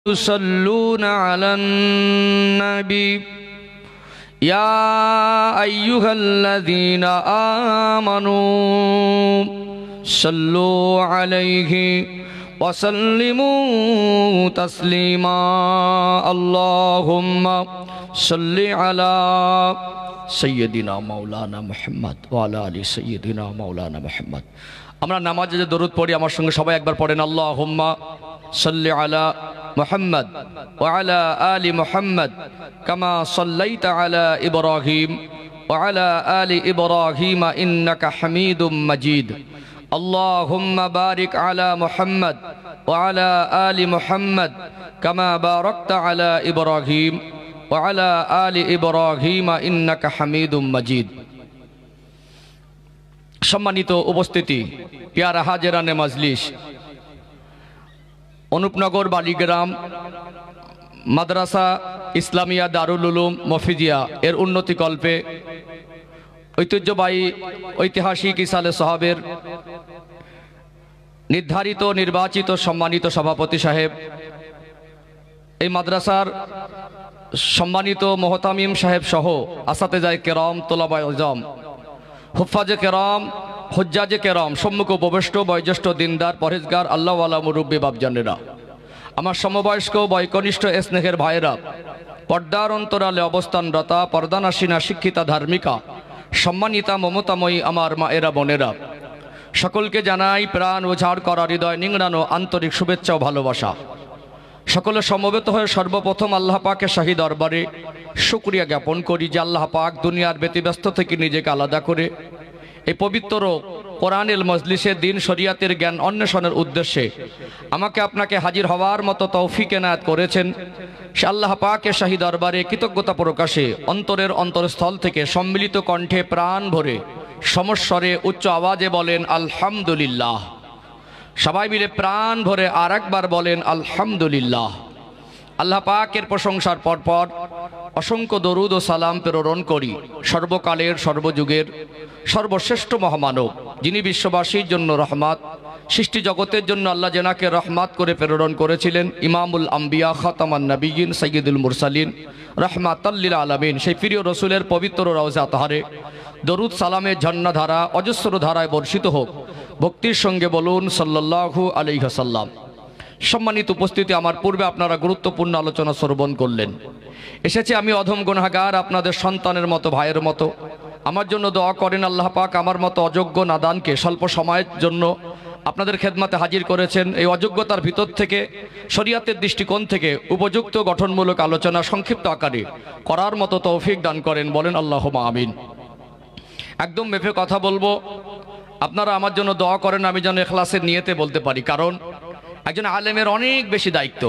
يصلون على النبي يا أيها الذين آمنوا صلوا عليه وسلموا تسليما اللهم صل على سيدنا مولانا محمد وعلى آل سيدنا مولانا محمد। আমরা নামাজে যে দরুদ পড়ি আমার সঙ্গে সবাই একবার পড়েন আল্লাহুম্মা সাল্লি আলা মুহাম্মদ ওয়া আলা আলি মুহাম্মদ কামা সাল্লাইতা আলা ইব্রাহিম ওয়া আলা আলি ইব্রাহিম ইন্নাকা হামিদুম মাজিদ। আল্লাহুম্মা বারিক আলা মুহাম্মদ ওয়া আলা আলি মুহাম্মদ কামা বারাকতা আলা ইব্রাহিম ওয়া আলা আলি ইব্রাহিম ইন্নাকা হামিদুম মাজিদ। সম্মানিত উপস্থিতি, প্যারা হাজেরানে মজলিস, অনুপনগর বালিগ্রাম মাদ্রাসা ইসলামিয়া দারুল উলুম মফিজিয়া এর উন্নতি কল্পে ঐতিহ্যবাহী ঐতিহাসিক ইসালে সাহাবের নির্ধারিত নির্বাচিত সম্মানিত সভাপতি সাহেব, এই মাদ্রাসার সম্মানিত মোহতামিম সাহেব সহ আসাতেজায়ে কেরাম, তোলাবায়ে আজম, হুফাজে কেরাম, হুজ্জাজে কেরাম, সম্মুখ উপবিষ্ট বয়োজ্যেষ্ঠ দিনদার পরহেজগার আল্লাহওয়ালা মুরব্বী বাপজানেরা, আমার সমবয়স্ক বয়কনিষ্ঠ স্নেহের ভাইয়েরা, পর্দার অন্তরালে অবস্থানরতা পর্দানাসীনা শিক্ষিতা ধার্মিকা সম্মানিতা মমতাময়ী আমার মায়েরা বোনেরা, সকলকে জানাই প্রাণ উজাড় করা হৃদয় নিংড়ানো আন্তরিক শুভেচ্ছা ও ভালোবাসা। সকলে সমবেত হয়ে সর্বপ্রথম আল্লাহ পাকের শাহী দরবারে শুকরিয়া জ্ঞাপন করি যে আল্লাহ পাক দুনিয়ার ব্যতিব্যস্ত থেকে নিজেকে আলাদা করে এই পবিত্র কোরআনুল মজলিসে দিন শরিয়াতের জ্ঞান অন্বেষণের উদ্দেশ্যে আমাকে আপনাকে হাজির হওয়ার মতো তৌফিক এনায়েত করেছেন। সে আল্লাহ পাকের শাহী দরবারে কৃতজ্ঞতা প্রকাশে অন্তরের অন্তরস্থল থেকে সম্মিলিত কণ্ঠে প্রাণ ভরে সমস্বরে উচ্চ আওয়াজে বলেন আলহামদুলিল্লাহ। সবাই মিলে প্রাণ ভরে আর একবার বলেন আলহামদুলিল্লাহ। আল্লাহ পাকের প্রশংসার পরপর অসংখ্য দরুদ ও সালাম প্রেরণ করি সর্বকালের সর্বযুগের সর্বশ্রেষ্ঠ মহামানব, যিনি বিশ্ববাসীর জন্য রহমাত, সৃষ্টি জগতের জন্য আল্লাহ জেনাকে রহমাত করে প্রেরণ করেছিলেন, ইমামুল আম্বিয়া খাতামান নবিয়িন সাইয়্যিদুল মুরসালিন রহমাতাল লিল আলামিন। সেই প্রিয় রসুলের পবিত্র রওজা তাহারে দরুদ সালামের ঝর্ণাধারা অজস্র ধারায় বর্ষিত হোক। ভক্তির সঙ্গে বলুন সাল্লাল্লাহু আলাইহি ওয়াসাল্লাম। সম্মানিত উপস্থিতি, আমার পূর্বে আপনারা গুরুত্বপূর্ণ আলোচনা শ্রবণ করলেন। এসেছে আমি অধম গুনাহগার, আপনাদের সন্তানের মতো, ভাইয়ের মতো। আমার জন্য দোয়া করেন আল্লাহ পাক আমার মতো অযোগ্য নাদানকে স্বল্প সময়ের জন্য আপনাদের খেদমতে হাজির করেছেন। এই অযোগ্যতার ভিতর থেকে শরিয়াতের দৃষ্টিকোণ থেকে উপযুক্ত গঠনমূলক আলোচনা সংক্ষিপ্ত আকারে করার মতো তৌফিক দান করেন, বলেন আল্লাহুম্মা আমিন। একদম মেপে কথা বলবো, আপনারা আমার জন্য দোয়া করেন আমি যেন ইখলাসের নিয়তে বলতে পারি, কারণ একজন আলেমের অনেক বেশি দায়িত্ব।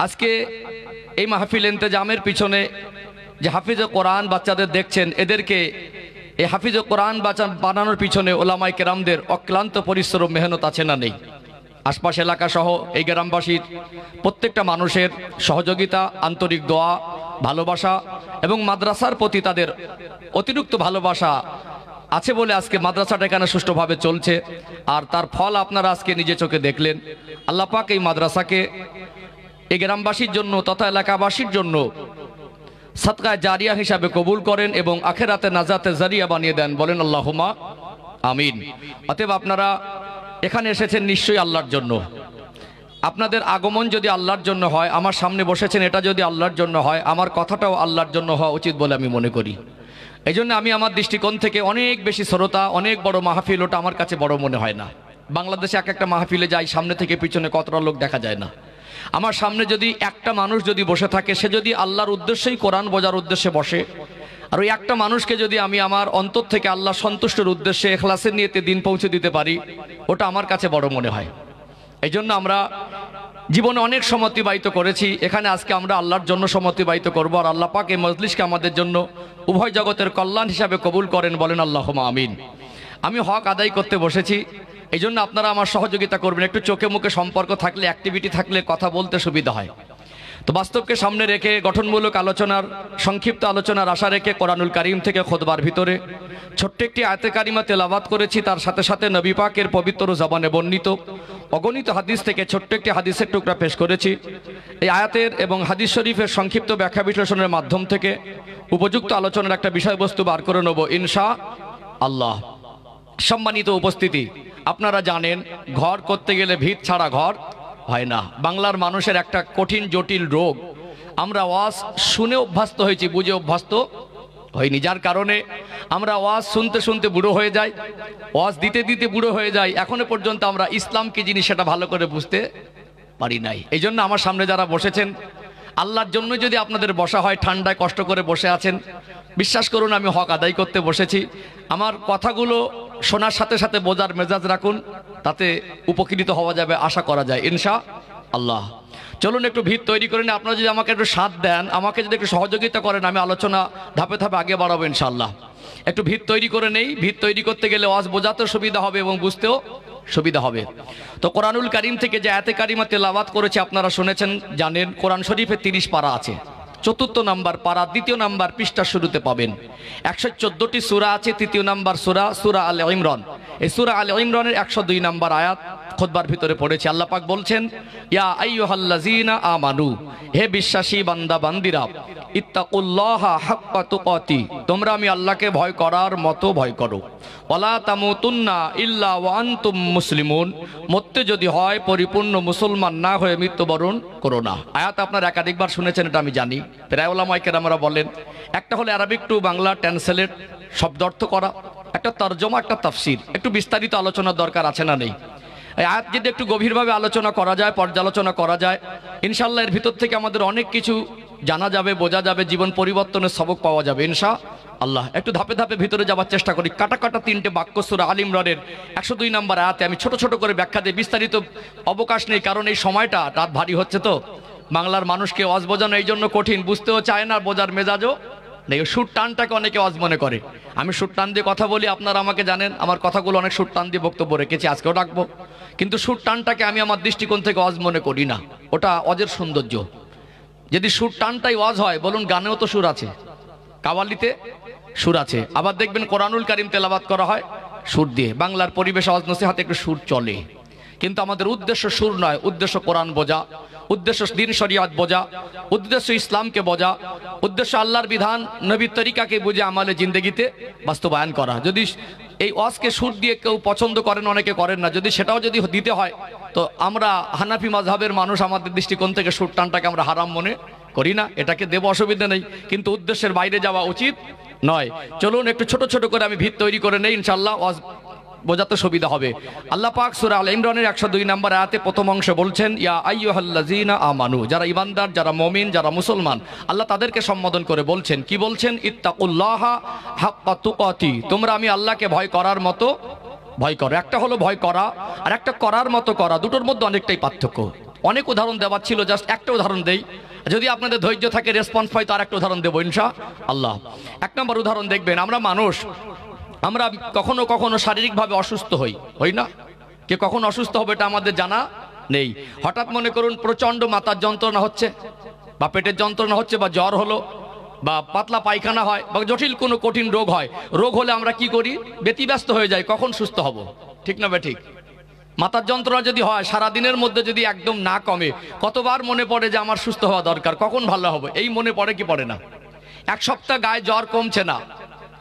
আজকে এই মাহফিল ইন্তেজামের পিছনে যে হাফিজে কোরআন বাচ্চাদের দেখছেন, এদেরকে এই হাফিজে কোরআন বানানোর পিছনে ওলামায়ে কেরামদের অক্লান্ত পরিশ্রম মেহনত আছে না নেই? আশপাশ এলাকা সহ এই গ্রামবাসীর প্রত্যেকটা মানুষের সহযোগিতা, আন্তরিক দোয়া, ভালোবাসা এবং মাদ্রাসার প্রতি তাদের অতিরিক্ত ভালোবাসা আছে বলে আজকে মাদ্রাসাটা এখানে সুষ্ঠুভাবে চলছে। আর তার ফল আপনারা আজকে নিজে চোখে দেখলেন। আল্লাহ পাক এই মাদ্রাসাকে এই গ্রামবাসীর জন্য তথা এলাকাবাসীর জন্য সাদকায়ে জারিয়া হিসাবে কবুল করেন এবং আখিরাতে নাজাতের জারিয়া বানিয়ে দেন, বলেন আল্লাহুম্মা আমিন। অতএব আপনারা এখানে এসেছেন নিশ্চয়ই আল্লাহর জন্য। আপনাদের আগমন যদি আল্লাহর জন্য হয়, আমার সামনে বসেছেন এটা যদি আল্লাহর জন্য হয়, আমার কথাটাও আল্লাহর জন্য হওয়া উচিত বলে আমি মনে করি। এই জন্য আমি আমার দৃষ্টিকোণ থেকে অনেক বেশি শ্রোতা, অনেক বড় মাহফিল, ওটা আমার কাছে বড় মনে হয় না। বাংলাদেশে এক একটা মাহফিলে যাই, সামনে থেকে পিছনে কতটা লোক দেখা যায় না। আমার সামনে যদি একটা মানুষ যদি বসে থাকে, সে যদি আল্লাহর উদ্দেশ্যেই কোরআন বোঝার উদ্দেশ্যে বসে, আর ওই একটা মানুষকে যদি আমি আমার অন্তর থেকে আল্লাহ সন্তুষ্টের উদ্দেশ্যে ইখলাসের নিয়তে দিন পৌঁছে দিতে পারি, ওটা আমার কাছে বড় মনে হয়। এই জন্য আমরা জীবনে অনেক সময় অতিবাহিত করেছি, এখানে আজকে আমরা আল্লাহর জন্য সময় অতিবাহিত করবো। আর আল্লাহ পাক এই মজলিসকে আমাদের জন্য উভয় জগতের কল্যাণ হিসাবে কবুল করেন, বলেন আল্লাহুম্মা আমিন। আমি হক আদায় করতে বসেছি, এই জন্য আপনারা আমার সহযোগিতা করবেন। একটু চোখে মুখে সম্পর্ক থাকলে, অ্যাক্টিভিটি থাকলে কথা বলতে সুবিধা হয়। তো বাস্তবকে সামনে রেখে গঠনমূলক আলোচনার সংক্ষিপ্ত আলোচনার আশা রেখে কোরআনুল কারীম থেকে খুতবার ভিতরে ছোট্ট একটি আয়াতে কারিমা তেলাওয়াত করেছি, তার সাথে সাথে নবী পাকের পবিত্র জবানে বর্ণিত অগণিত হাদিস থেকে ছোট্ট একটি হাদিসের টুকরা পেশ করেছি। এই আয়াতের এবং হাদিস শরীফের সংক্ষিপ্ত ব্যাখ্যা বিশ্লেষণের মাধ্যম থেকে উপযুক্ত আলোচনার একটা বিষয়বস্তু বার করে নেব ইনশাআল্লাহ। সম্মানিত উপস্থিতি, আপনারা জানেন ঘর করতে গেলে ভিত ছাড়া ঘর হয় না। বাংলার মানুষের একটা কঠিন জটিল রোগ, আমরা ওয়াজ শুনে অভ্যস্ত হয়েছি, বুঝে অভ্যস্ত হয়নি, যার কারণে আমরা ওয়াজ শুনতে শুনতে বুড়ো হয়ে যাই, ওয়াজ দিতে দিতে বুড়ো হয়ে যাই। এখনো পর্যন্ত আমরা ইসলাম কি জিনিস সেটা ভালো করে বুঝতে পারি নাই। এই জন্য আমার সামনে যারা বসেছেন, আল্লাহর জন্য যদি আপনাদের বসা হয়, ঠান্ডায় কষ্ট করে বসে আছেন, বিশ্বাস করুন আমি হক আদায় করতে বসেছি। আমার কথাগুলো শোনার সাথে সাথে বোঝার মেজাজ রাখুন, তাতে উপকৃত হওয়া যাবে আশা করা যায় ইনশাআল্লাহ। চলুন একটু ভিত তৈরি করে নিন। আপনারা যদি আমাকে একটু সাথ দেন, আমাকে যদি একটু সহযোগিতা করেন, আমি আলোচনা ধাপে ধাপে আগে বাড়াবো ইনশাআল্লাহ। একটু ভিত তৈরি করে নেই। ভিত তৈরি করতে গেলে ওয়াজ বোঝাতেও সুবিধা হবে এবং বুঝতেও সুবিধা হবে। তো কোরআনুল কারীম থেকে যে আয়াতে কারিমা তেলাওয়াত করেছে আপনারা শুনেছেন, জানেন কোরআন শরীফে 30 পারা আছে। ৪র্থ নাম্বার পারা ২য় নাম্বার পৃষ্ঠার শুরুতে পাবেন। ১১৪টি সূরা আছে। ৩য় নাম্বার সূরা আল ইমরান। এই সূরা আল ইমরানের ১০২ নাম্বার আয়াত খুতবার ভিতরে পড়েছি। আল্লাহ পাক বলছেন, ইয়া আইয়ুহাল্লাযীনা আমানু, হে বিশ্বাসী বান্দা বান্দিরা, ইত্তাকুল্লাহা হাক্কা তুকাতি, তোমরা আমি আল্লাহকে ভয় করার মতো ভয় করো। ওয়ালা তামুতুন্না ইল্লা ওয়া আনতুম মুসলিমুন, মরতে যদি হয় পরিপূর্ণ মুসলমান না হয়ে মৃত্যুবরণ করো না। আয়াত আপনারা একাধিকবার শুনেছেন, এটা আমি জানি। প্রায় ওলামায়ে কেরামরা বলেন, একটা হলো আরবিক টু বাংলা ট্রান্সলেট, শব্দ অর্থ করা, একটা তরজমা, একটা তাফসীর। একটু বিস্তারিত আলোচনার দরকার আছে না নেই? এই আয়াত যদি একটু গভীরভাবে আলোচনা করা যায়, পর্যালোচনা করা যায়, ইনশাআল্লাহ এর ভিতর থেকে আমাদের অনেক কিছু জানা যাবে, বোঝা যাবে, জীবন পরিবর্তনের সবক পাওয়া যাবে ইনশাআল্লাহ। একটু ধাপে ধাপে ভিতরে যাওয়ার চেষ্টা করি। কাটা কাটা ৩টে বাক্য সূরা আল ইমরানের ১০২ নম্বর আয়াতে আমি ছোট ছোট করে ব্যাখ্যা দিই, বিস্তারিত অবকাশ নেই, কারণ এই সময়টা রাত ভারী হচ্ছে। তো বাংলার মানুষকে ওয়াজ বোঝানো এই জন্য কঠিন, বুঝতেও চায় না, বোঝার মেজাজও নেই। সুর টানটাকে অনেকে ওয়াজ মনে করে। আমি সুর টান দিয়ে কথা বলি, আপনারা আমাকে জানেন, আমার কথাগুলো অনেক সুর টান দিয়ে বক্তব্য রেখেছি, আজকেও রাখবো। কিন্তু সুর টানটাকে আমি আমার দৃষ্টিকোণ থেকে ওয়াজ মনে করি না, ওটা ওয়াজের সৌন্দর্য। যদি সুর টানটাই ওয়াজ হয়, বলুন গানেও তো সুর আছে, কাওয়ালিতে সুর আছে। আবার দেখবেন কোরআনুল কারীম তেলাওয়াত করা হয় সুর দিয়ে। বাংলার পরিবেশ ওয়াজ নসিহতে একটু সুর চলে, কিন্তু আমাদের উদ্দেশ্য সুর নয়। উদ্দেশ্য কোরআন বোঝা, উদ্দেশ্য দ্বীন শরিয়ত বোঝা, উদ্দেশ্য ইসলামকে বোঝা, উদ্দেশ্য আল্লাহর বিধান নবীর তরিকাকে বুঝে আমালে জিন্দেগিতে বাস্তবায়ন করা। যদি এই ওয়াজকে সুর দিয়ে কেউ পছন্দ করেন, অনেকে করেন না, যদি সেটাও যদি দিতে হয়, তো আমরা হানাফি মাযহাবের মানুষ, আমাদের দৃষ্টিকোণ থেকে সুর টানটাকে আমরা হারাম মনে করি না। এটাকে দেব, অসুবিধা নেই, কিন্তু উদ্দেশ্যের বাইরে যাওয়া উচিত নয়। চলুন একটু ছোট ছোট করে আমি ভিত তৈরি করে নেই, ইনশাআল্লাহ ওয়াজ বোঝাতে সুবিধা হবে। আল্লাহ পাক সূরা আল ইমরানের ১০২ নম্বর আয়াতে প্রথম অংশে বলছেন, ইয়া আইয়ুহাল্লাযীনা আমানু, যারা ঈমানদার, যারা মুমিন, যারা মুসলমান, আল্লাহ তাদেরকে সম্বোধন করে বলছেন। কি বলছেন? ইত্তাকুল্লাহা হাক্কা তুকাতি, তোমরা আমি আল্লাহকে ভয় করার মতো ভয় করো। একটা হলো ভয় করা, আর একটা করার মতো করা, দুটোর মধ্যে অনেকটাই পার্থক্য। অনেক উদাহরণ দেওয়ার ছিল, জাস্ট একটা উদাহরণ দেই, যদি আপনাদের ধৈর্য থাকে, রেসপন্স পাই, তার একটা উদাহরণ দেবো ইনশাআল্লাহ। ১ নম্বর উদাহরণ দেখবেন, আমরা মানুষ, আমরা কখনো কখনো শারীরিকভাবে অসুস্থ হই না? কে কখন অসুস্থ হবে এটা আমাদের জানা নেই। হঠাৎ মনে করুন প্রচণ্ড মাথার যন্ত্রণা হচ্ছে, বা পেটের যন্ত্রণা হচ্ছে, বা জ্বর হলো, বা পাতলা পায়খানা হয়, বা জটিল কোনো কঠিন রোগ হয়। রোগ হলে আমরা কি করি? ব্যতিব্যস্ত হয়ে যাই, কখন সুস্থ হব, ঠিক না? ঠিক। মাথার যন্ত্রণা যদি হয়, সারাদিনের মধ্যে যদি একদম না কমে, কতবার মনে পড়ে যে আমার সুস্থ হওয়া দরকার, কখন ভালো হবে, এই মনে পড়ে কি পড়ে না? 1 সপ্তাহ গায়ে জ্বর কমছে না,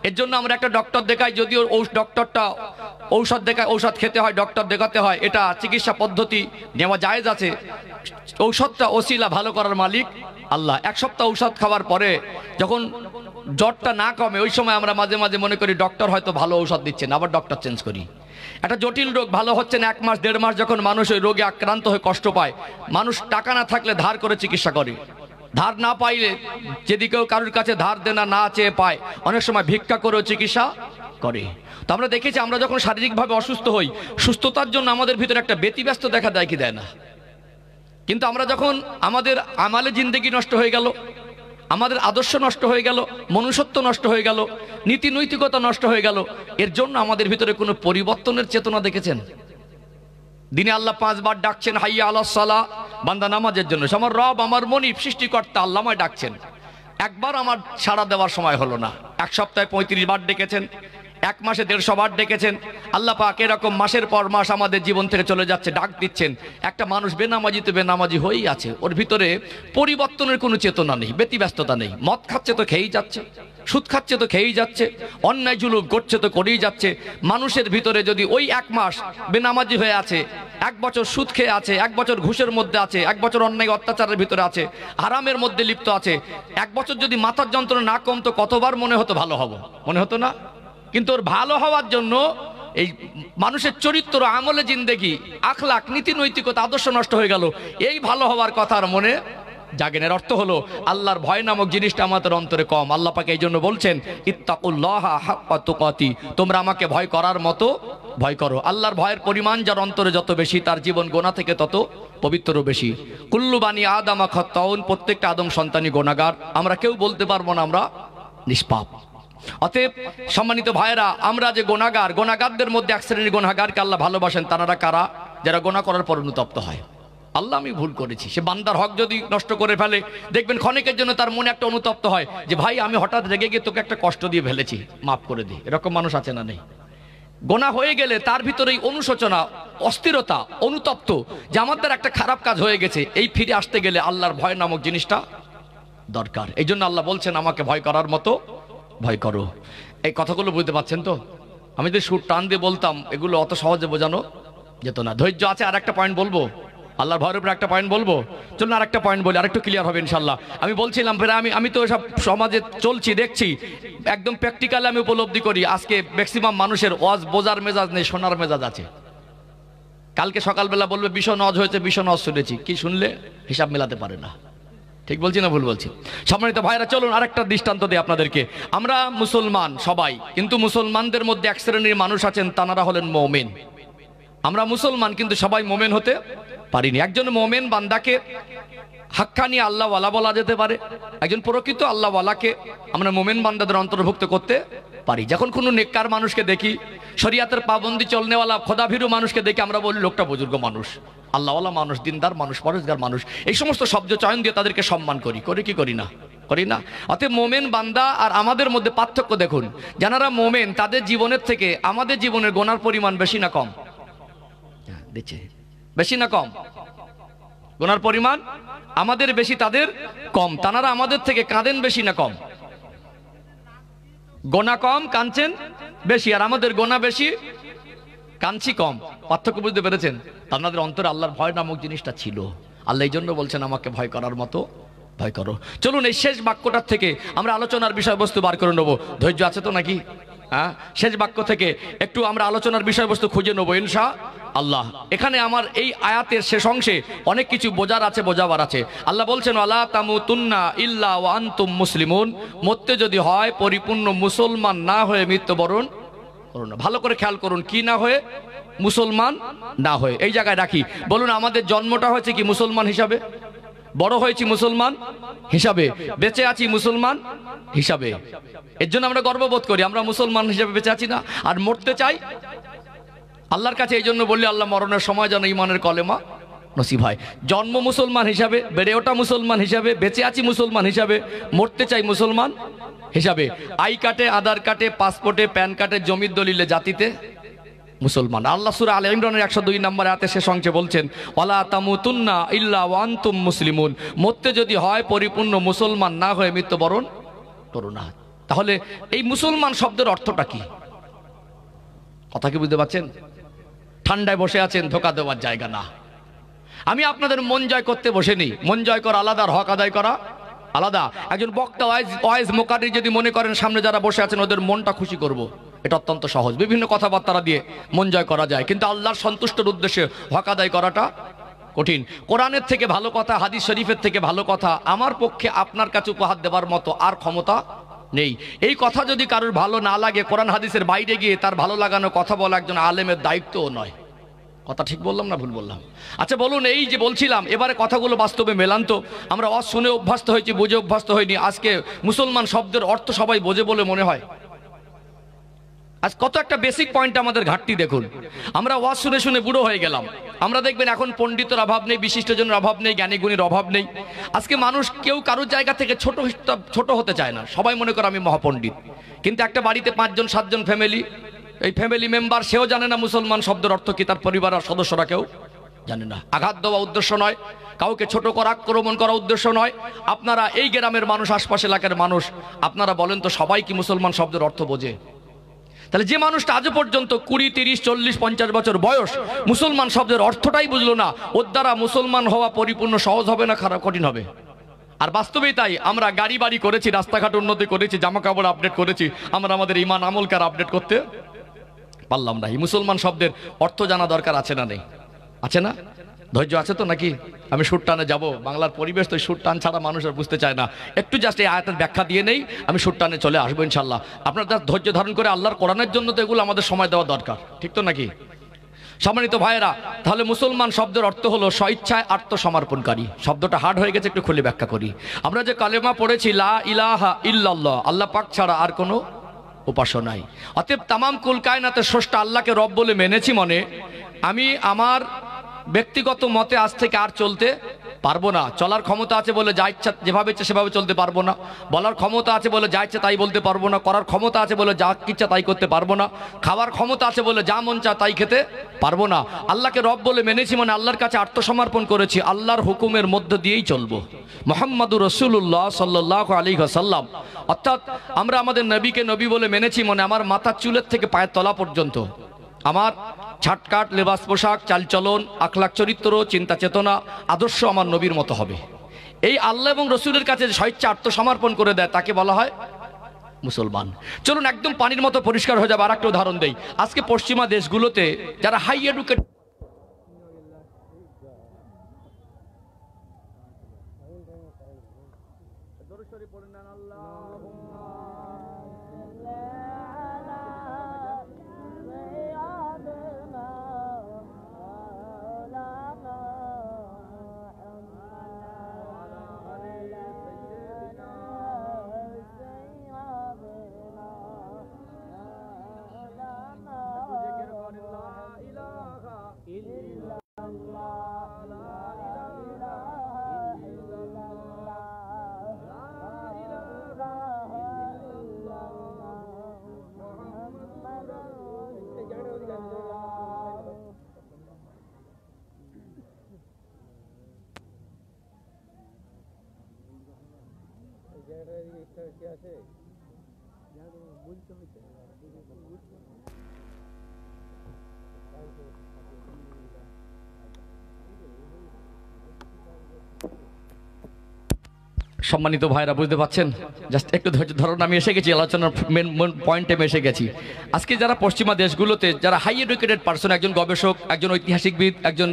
এর জন্য আমরা একটা ডক্টর দেখাই, যদিও ডক্টরটা ঔষধ দেখায়, ঔষধ খেতে হয়, ডক্টর দেখাতে হয়, এটা চিকিৎসা পদ্ধতি নেওয়া জায়েজ আছে। ঔষধটা ওসিলা, ভালো করার মালিক আল্লাহ। 1 সপ্তাহ ঔষধ খাওয়ার পরে যখন জ্বরটা না কমে, ওই সময় আমরা মাঝে মাঝে মনে করি ডক্টর হয়তো ভালো ঔষধ দিচ্ছেন, আবার ডক্টর চেঞ্জ করি। একটা জটিল রোগ ভালো হচ্ছে না, 1 মাস 1.5 মাস যখন মানুষ ওই রোগে আক্রান্ত হয়ে কষ্ট পায়, মানুষ টাকা না থাকলে ধার করে চিকিৎসা করে, ধার না পাইলে যদি কেউ কারোর কাছে ধার দেনা না চেয়ে পায়, অনেক সময় ভিক্ষা করেও চিকিৎসা করে। তো আমরা দেখেছি, আমরা যখন শারীরিকভাবে অসুস্থ হই, সুস্থতার জন্য আমাদের ভিতরে একটা ব্যতিব্যস্ত দেখা দেয় কি দেয় না? কিন্তু আমরা যখন আমাদের আমালে জিন্দেগি নষ্ট হয়ে গেল, আমাদের আদর্শ নষ্ট হয়ে গেল, মনুষ্যত্ব নষ্ট হয়ে গেল, নীতি নৈতিকতা নষ্ট হয়ে গেল, এর জন্য আমাদের ভিতরে কোনো পরিবর্তনের চেতনা দেখেছেন? দিনে আল্লাহ 5 বার ডাকছেন হাইয়া আলাস সালাহ, বান্দা নামাজের জন্য। আমার রব, আমার মনিব, সৃষ্টিকর্তা আল্লাহ আমায় ডাকছেন। একবার আমার সাড়া দেওয়ার সময় হলো না। এক সপ্তাহে 35 বার ডেকেছেন, এক মাসে 150 বার ডেকেছেন। আল্লাহ পাক এরকম মাসের পর মাস আমাদের জীবন থেকে চলে যাচ্ছে, ডাক দিচ্ছেন। একটা মানুষ বেনামাজি তো বেনামাজি হয়েই আছে, ওর ভিতরে পরিবর্তনের কোনো চেতনা নেই, ব্যতিব্যস্ততা নেই। মদ খাচ্ছে তো খেয়েই যাচ্ছে, সুদ খাচ্ছে তো খেয়েই যাচ্ছে, অন্যায় জুলুম করছে তো করেই যাচ্ছে। মানুষের ভিতরে যদি ওই 1 মাস বেনামাজি হয়ে আছে, 1 বছর সুদ খেয়ে আছে, 1 বছর ঘুষের মধ্যে আছে, 1 বছর অন্যায় অত্যাচারের ভিতরে আছে, হারামের মধ্যে লিপ্ত আছে, 1 বছর যদি মাথার যন্ত্রণা না কমতো কতবার মনে হতো ভালো হব, মনে হতো না? কিন্তু ওর ভালো হওয়ার জন্য এই মানুষের চরিত্র, আমলে জিন্দেগি, আখলাক, নীতি নৈতিকতা, আদর্শ নষ্ট হয়ে গেল। এই ভালো হওয়ার কথা আর মনে জাগেনের অর্থ হলো আল্লাহর ভয় নামক জিনিসটা আমাদের অন্তরে কম। আল্লাহ পাক এই জন্য বলছেন ইত্তাকুল্লাহা হাক্কা তুকাতি, তোমরা আমাকে ভয় করার মতো ভয় করো। আল্লাহর ভয়ের পরিমাণ যার অন্তরে যত বেশি, তার জীবন গোনা থেকে তত পবিত্র বেশি। কুল্লু বানি আদামা খাত্তাউন, প্রত্যেকটা আদম সন্তানই গুনাহগার। আমরা কেউ বলতে পারবো না আমরা নিষ্পাপ। অতএব সম্মানিত ভাইয়েরা, আমরা যে গুনাহগার, গুনাহগারদের মধ্যে এক শ্রেণীর গুনাহগারকে আল্লাহ ভালোবাসেন। তারা কারা? যারা গুনাহ করার পর অনুতপ্ত হয়। আল্লাহ আমি ভুল করেছি, সে বান্দার হক যদি নষ্ট করে ফেলে, দেখবেন ক্ষণিকের জন্য তার মনে একটা অনুতপ্ত হয় যে ভাই আমি হঠাৎ রেগে গিয়ে তোকে একটা কষ্ট দিয়ে ফেলেছি, মাফ করে দিই। এরকম মানুষ আছে না নেই? গোনা হয়ে গেলে তার ভিতরেই অনুশোচনা, অস্থিরতা, অনুতপ্ত যে আমার দ্বারা একটা খারাপ কাজ হয়ে গেছে। এই ফিরে আসতে গেলে আল্লাহর ভয় নামক জিনিসটা দরকার। এই জন্য আল্লাহ বলছেন আমাকে ভয় করার মতো ভয় করো। এই কথাগুলো বুঝতে পারছেন তো? আমি যদি সুর টান দিয়ে বলতাম এগুলো অত সহজে বোঝানো যেত না। ধৈর্য আছে, আর একটা পয়েন্ট বলবো, আল্লাহর ভয়ের উপরে একটা পয়েন্ট বলবো। চলুন আর একটা পয়েন্ট বলি, আরেকটু ক্লিয়ার হবে ইনশাল্লাহ। আমি বলছিলাম আমি তো সব সমাজে চলছি, দেখছি, একদম প্র্যাকটিক্যালি আমি উপলব্ধি করি আজকে ম্যাক্সিমাম মানুষের ওয়াজ বোঝার মেজাজ নেই, শোনার মেজাজ আছে। কালকে সকালবেলা বলবে ভীষণ ওয়াজ হয়েছে, ভীষণ ওয়াজ শুনেছি, কি শুনলে হিসাব মেলাতে পারে না। ঠিক বলছি না ভুল বলছি? সম্মানিত ভাইরা, চলুন আরেকটা দৃষ্টান্ত দিই আপনাদেরকে। আমরা মুসলমান সবাই, কিন্তু মুসলমানদের মধ্যে এক শ্রেণীর মানুষ আছেন, তানারা হলেন মুমিন। আমরা মুসলমান কিন্তু সবাই মুমিন হতে পারিনি। একজন মুমিন বান্দাকে হাক্কানি আল্লাহওয়ালা বলা যেতে পারে, একজন প্রকৃত আল্লাহওয়ালাকে আমরা মুমিন বান্দাদের অন্তর্ভুক্ত করতে পারি। যখন কোনো নেককার মানুষকে দেখি, শরিয়াতের পাবন্দি চলনেওয়ালা খোদাভীরু মানুষকে দেখি, আমরা বলি লোকটা বুজুর্গ মানুষ, আল্লাহওয়ালা মানুষ, দিনদার মানুষ, পরেশগার মানুষ। এই সমস্ত শব্দ চয়ন দিয়ে তাদেরকে সম্মান করি কি করি না? করি না? অতএব মোমেন বান্দা আর আমাদের মধ্যে পার্থক্য দেখুন। যারা মোমেন তাদের জীবনের থেকে আমাদের জীবনের গোনার পরিমাণ বেশি না কম? বেশি না কম? গোনার পরিমাণ আমাদের বেশি, তাদের কম। তারা আমাদের থেকে কাঁদেন বেশি না কম? গোনা কম, কাঁদছেন বেশি, আর আমাদের গোনা বেশি, কাঁদছি কম। পার্থক্য বুঝতে পেরেছেন? আপনাদের অন্তরে আল্লাহর ভয় নামক জিনিসটা ছিল। আল্লাহ এই জন্য বলছেন আমাকে ভয় করার মতো ভয় করো। চলুন এই শেষ বাক্যটার থেকে আমরা আলোচনার বিষয়বস্তু বার করে নেবো। ধৈর্য আছে তো নাকি? হ্যাঁ, শেষ বাক্য থেকে একটু আমরা আলোচনার বিষয়বস্তু খুঁজে নেবো ইনশাআল্লাহ। এখানে আমার এই আয়াতের শেষ অংশে অনেক কিছু বোঝার আছে, বোঝাবার আছে। আল্লাহ বলছেন ওয়ালা তামুতুন্না ইল্লা ওয়া আনতুম মুসলিমুন, মরতে যদি হয় পরিপূর্ণ মুসলমান না হয়ে মৃত্যুবরণ করুন না। ভালো করে খেয়াল করুন, কি না হয়ে? মুসলমান না হয়ে। এই জায়গায় রাখি, বলুন আমাদের জন্মটা হয়েছে কি মুসলমান হিসাবে, বড় হয়েছি মুসলমান হিসাবে, বেঁচে আছি মুসলমান হিসাবে। এর জন্য আমরা গর্ববোধ করি আমরা মুসলমান হিসাবে বেঁচে আছি না, আর মরতে চাই আল্লাহর কাছে। এই জন্য বললি আল্লাহ মরণের সময় যেন ইমানের কলেমা নসিব হয়। জন্ম মুসলমান হিসাবে, বেড়ে ওঠা মুসলমান হিসাবে, বেঁচে আছি মুসলমান হিসাবে, মরতে চাই মুসলমান হিসাবে। আই কার্ডে, আধার কার্ডে, পাসপোর্টে, প্যান কার্ডে, জমির দলিলে, জাতিতে মুসলমান। আল্লাহ সূরা আলে ইমরানের 102 নম্বর আয়াতে শেষ অংশে বলছেন ওয়ালা তামুতুন্না ইল্লা ওয়া আনতুম মুসলিমুন, মরতে যদি হয় পরিপূর্ণ মুসলমান না হয়ে মৃত্যুবরণ করো না। তাহলে এই মুসলমান শব্দের অর্থটা কি? কথা কি বুঝতে পারছেন? ঠান্ডায় বসে আছেন, ধোকা দেওয়ার জায়গা না। আমি আপনাদের মন জয় করতে বসেনি। মন জয় করা আলাদা, আর হক আদায় করা আলাদা। একজন বক্তা ওয়াইজ মোকাররি যদি মনে করেন সামনে যারা বসে আছেন ওদের মনটা খুশি করব, এটা অত্যন্ত সহজ। বিভিন্ন কথাবার্তা দিয়ে মন জয় করা যায়, কিন্তু আল্লাহর সন্তুষ্টের উদ্দেশ্যে হক আদায় করাটা কঠিন। কোরআনের থেকে ভালো কথা, হাদিস শরীফের থেকে ভালো কথা আমার পক্ষে আপনার কাছে উপহার দেওয়ার মতো আর ক্ষমতা নেই। এই কথা যদি কারোর ভালো না লাগে, কোরআন হাদিসের বাইরে গিয়ে তার ভালো লাগানো কথা বলা একজন আলেমের দায়িত্বও নয়। কথা ঠিক বললাম না ভুল বললাম? আচ্ছা বলুন, এই যে বলছিলাম এবারে কথাগুলো বাস্তবে মেলান তো। আমরা শুনে অভ্যস্ত হয়েছি, বুঝে অভ্যস্ত হয়নি। আজকে মুসলমান শব্দের অর্থ সবাই বোঝে বলে মনে হয়? আজ কত একটা বেসিক পয়েন্ট আমাদের ঘাটতি দেখুন। আমরা ওয়াজ শুনে শুনে বুড়ো হয়ে গেলাম। আমরা দেখবেন এখন পণ্ডিতের অভাব নেই, বিশিষ্টজনের অভাব নেই, জ্ঞানীগুণীর অভাব নেই। আজকে মানুষ কেউ কারোর জায়গা থেকে ছোট হতে চায় না, সবাই মনে করে আমি মহাপণ্ডিত। কিন্তু একটা বাড়িতে 5 জন 7 জন ফ্যামিলি, এই ফ্যামিলি মেম্বার সেও জানে না মুসলমান শব্দের অর্থ কি, তার পরিবারের সদস্যরা কেউ জানে না। আঘাত দেওয়া উদ্দেশ্য নয়, কাউকে ছোট করা আক্রমণ করা উদ্দেশ্য নয়। আপনারা এই গ্রামের মানুষ, আশপাশ এলাকার মানুষ, আপনারা বলেন তো সবাই কি মুসলমান শব্দের অর্থ বোঝে? তাহলে যে মানুষটা আজ পর্যন্ত 20, 30, 40, 50 বছর বয়স মুসলমান শব্দের অর্থটাই বুঝলো না, ওর দ্বারা মুসলমান হওয়া পরিপূর্ণ সহজ হবে না খারাপ কঠিন হবে? আর বাস্তবেই তাই। আমরা গাড়ি বাড়ি করেছি, রাস্তাঘাট উন্নতি করেছি, জামা কাপড় আপডেট করেছি, আমরা আমাদের ইমান আমলকার আপডেট করতে পারলাম না। এই মুসলমান শব্দের অর্থ জানা দরকার আছে না নেই? আছে না? ধৈর্য আছে তো নাকি? আমি সুর টানে যাবো। বাংলার পরিবেশ তো সুর টান ছাড়া মানুষ আর বুঝতে চায় না। একটু জাস্ট এই আয়াতের ব্যাখ্যা দিয়ে নেই, আমি সুর টানে চলে আসবো ইনশাল্লাহ। আপনার ধৈর্য ধারণ করে আল্লাহর কোরআনের জন্য তো এগুলো আমাদের সময় দেওয়া দরকার, ঠিক তো নাকি? সম্মানিত ভাইয়েরা, তাহলে মুসলমান শব্দের অর্থ হলো স্বইচ্ছায় আত্মসমর্পণকারী। শব্দটা হার্ড হয়ে গেছে, একটু খুলে ব্যাখ্যা করি। আমরা যে কালেমা পড়েছি লা ইলাহা ইল্লাল্লাহ, আল্লাহ পাক ছাড়া আর কোনো উপাস্য নাই। অতএব তামাম কুল কায়নাতের স্রষ্টা আল্লাহকে রব বলে মেনেছি মনে, আমি আমার ব্যক্তিগত মতে আজ থেকে আর চলতে পারবো না। চলার ক্ষমতা আছে বলে যা ইচ্ছা যেভাবে ইচ্ছা সেভাবে চলতে পারবো না। বলার ক্ষমতা আছে বলে যা ইচ্ছা তাই বলতে পারবো না। করার ক্ষমতা আছে বলে যা ইচ্ছা তাই করতে পারবো না। খাওয়ার ক্ষমতা আছে বলে যা মন চা তাই খেতে পারবো না। আল্লাহকে রব বলে মেনেছি মানে আল্লাহর কাছে আত্মসমর্পণ করেছি, আল্লাহর হুকুমের মধ্য দিয়েই চলবো। মুহাম্মাদুর রাসূলুল্লাহ সাল্লাল্লাহু আলাইহি ওয়াসাল্লাম, অর্থাৎ আমরা আমাদের নবীকে নবী বলে মেনেছি মানে আমার মাথার চুলের থেকে পায়ের তলা পর্যন্ত আমার ছাটকাট লেবাস পোশাক চালচলন আখলাক চরিত্র চিন্তা চেতনা আদর্শ আমার নবীর মতো হবে। এই আল্লাহ এবং রসুলের কাছে স্বেচ্ছা আত্মসমর্পণ করে দেয় তাকে বলা হয় মুসলমান। চলুন একদম পানির মতো পরিষ্কার হয়ে যাবে। আর একটা উদাহরণ দেই। আজকে পশ্চিমা দেশগুলোতে যারা হাই এডুকেট, সম্মানিত ভাইরা বুঝতে পাচ্ছেন? জাস্ট একটু ধৈর্য ধরুন, আমি এসে গেছি আলোচনার মেন পয়েন্টে এসে গেছি। আজকে যারা পশ্চিমা দেশগুলোতে যারা হাই এডুকেটেড পার্সন, একজন গবেষক, একজন ঐতিহাসিকবিদ, একজন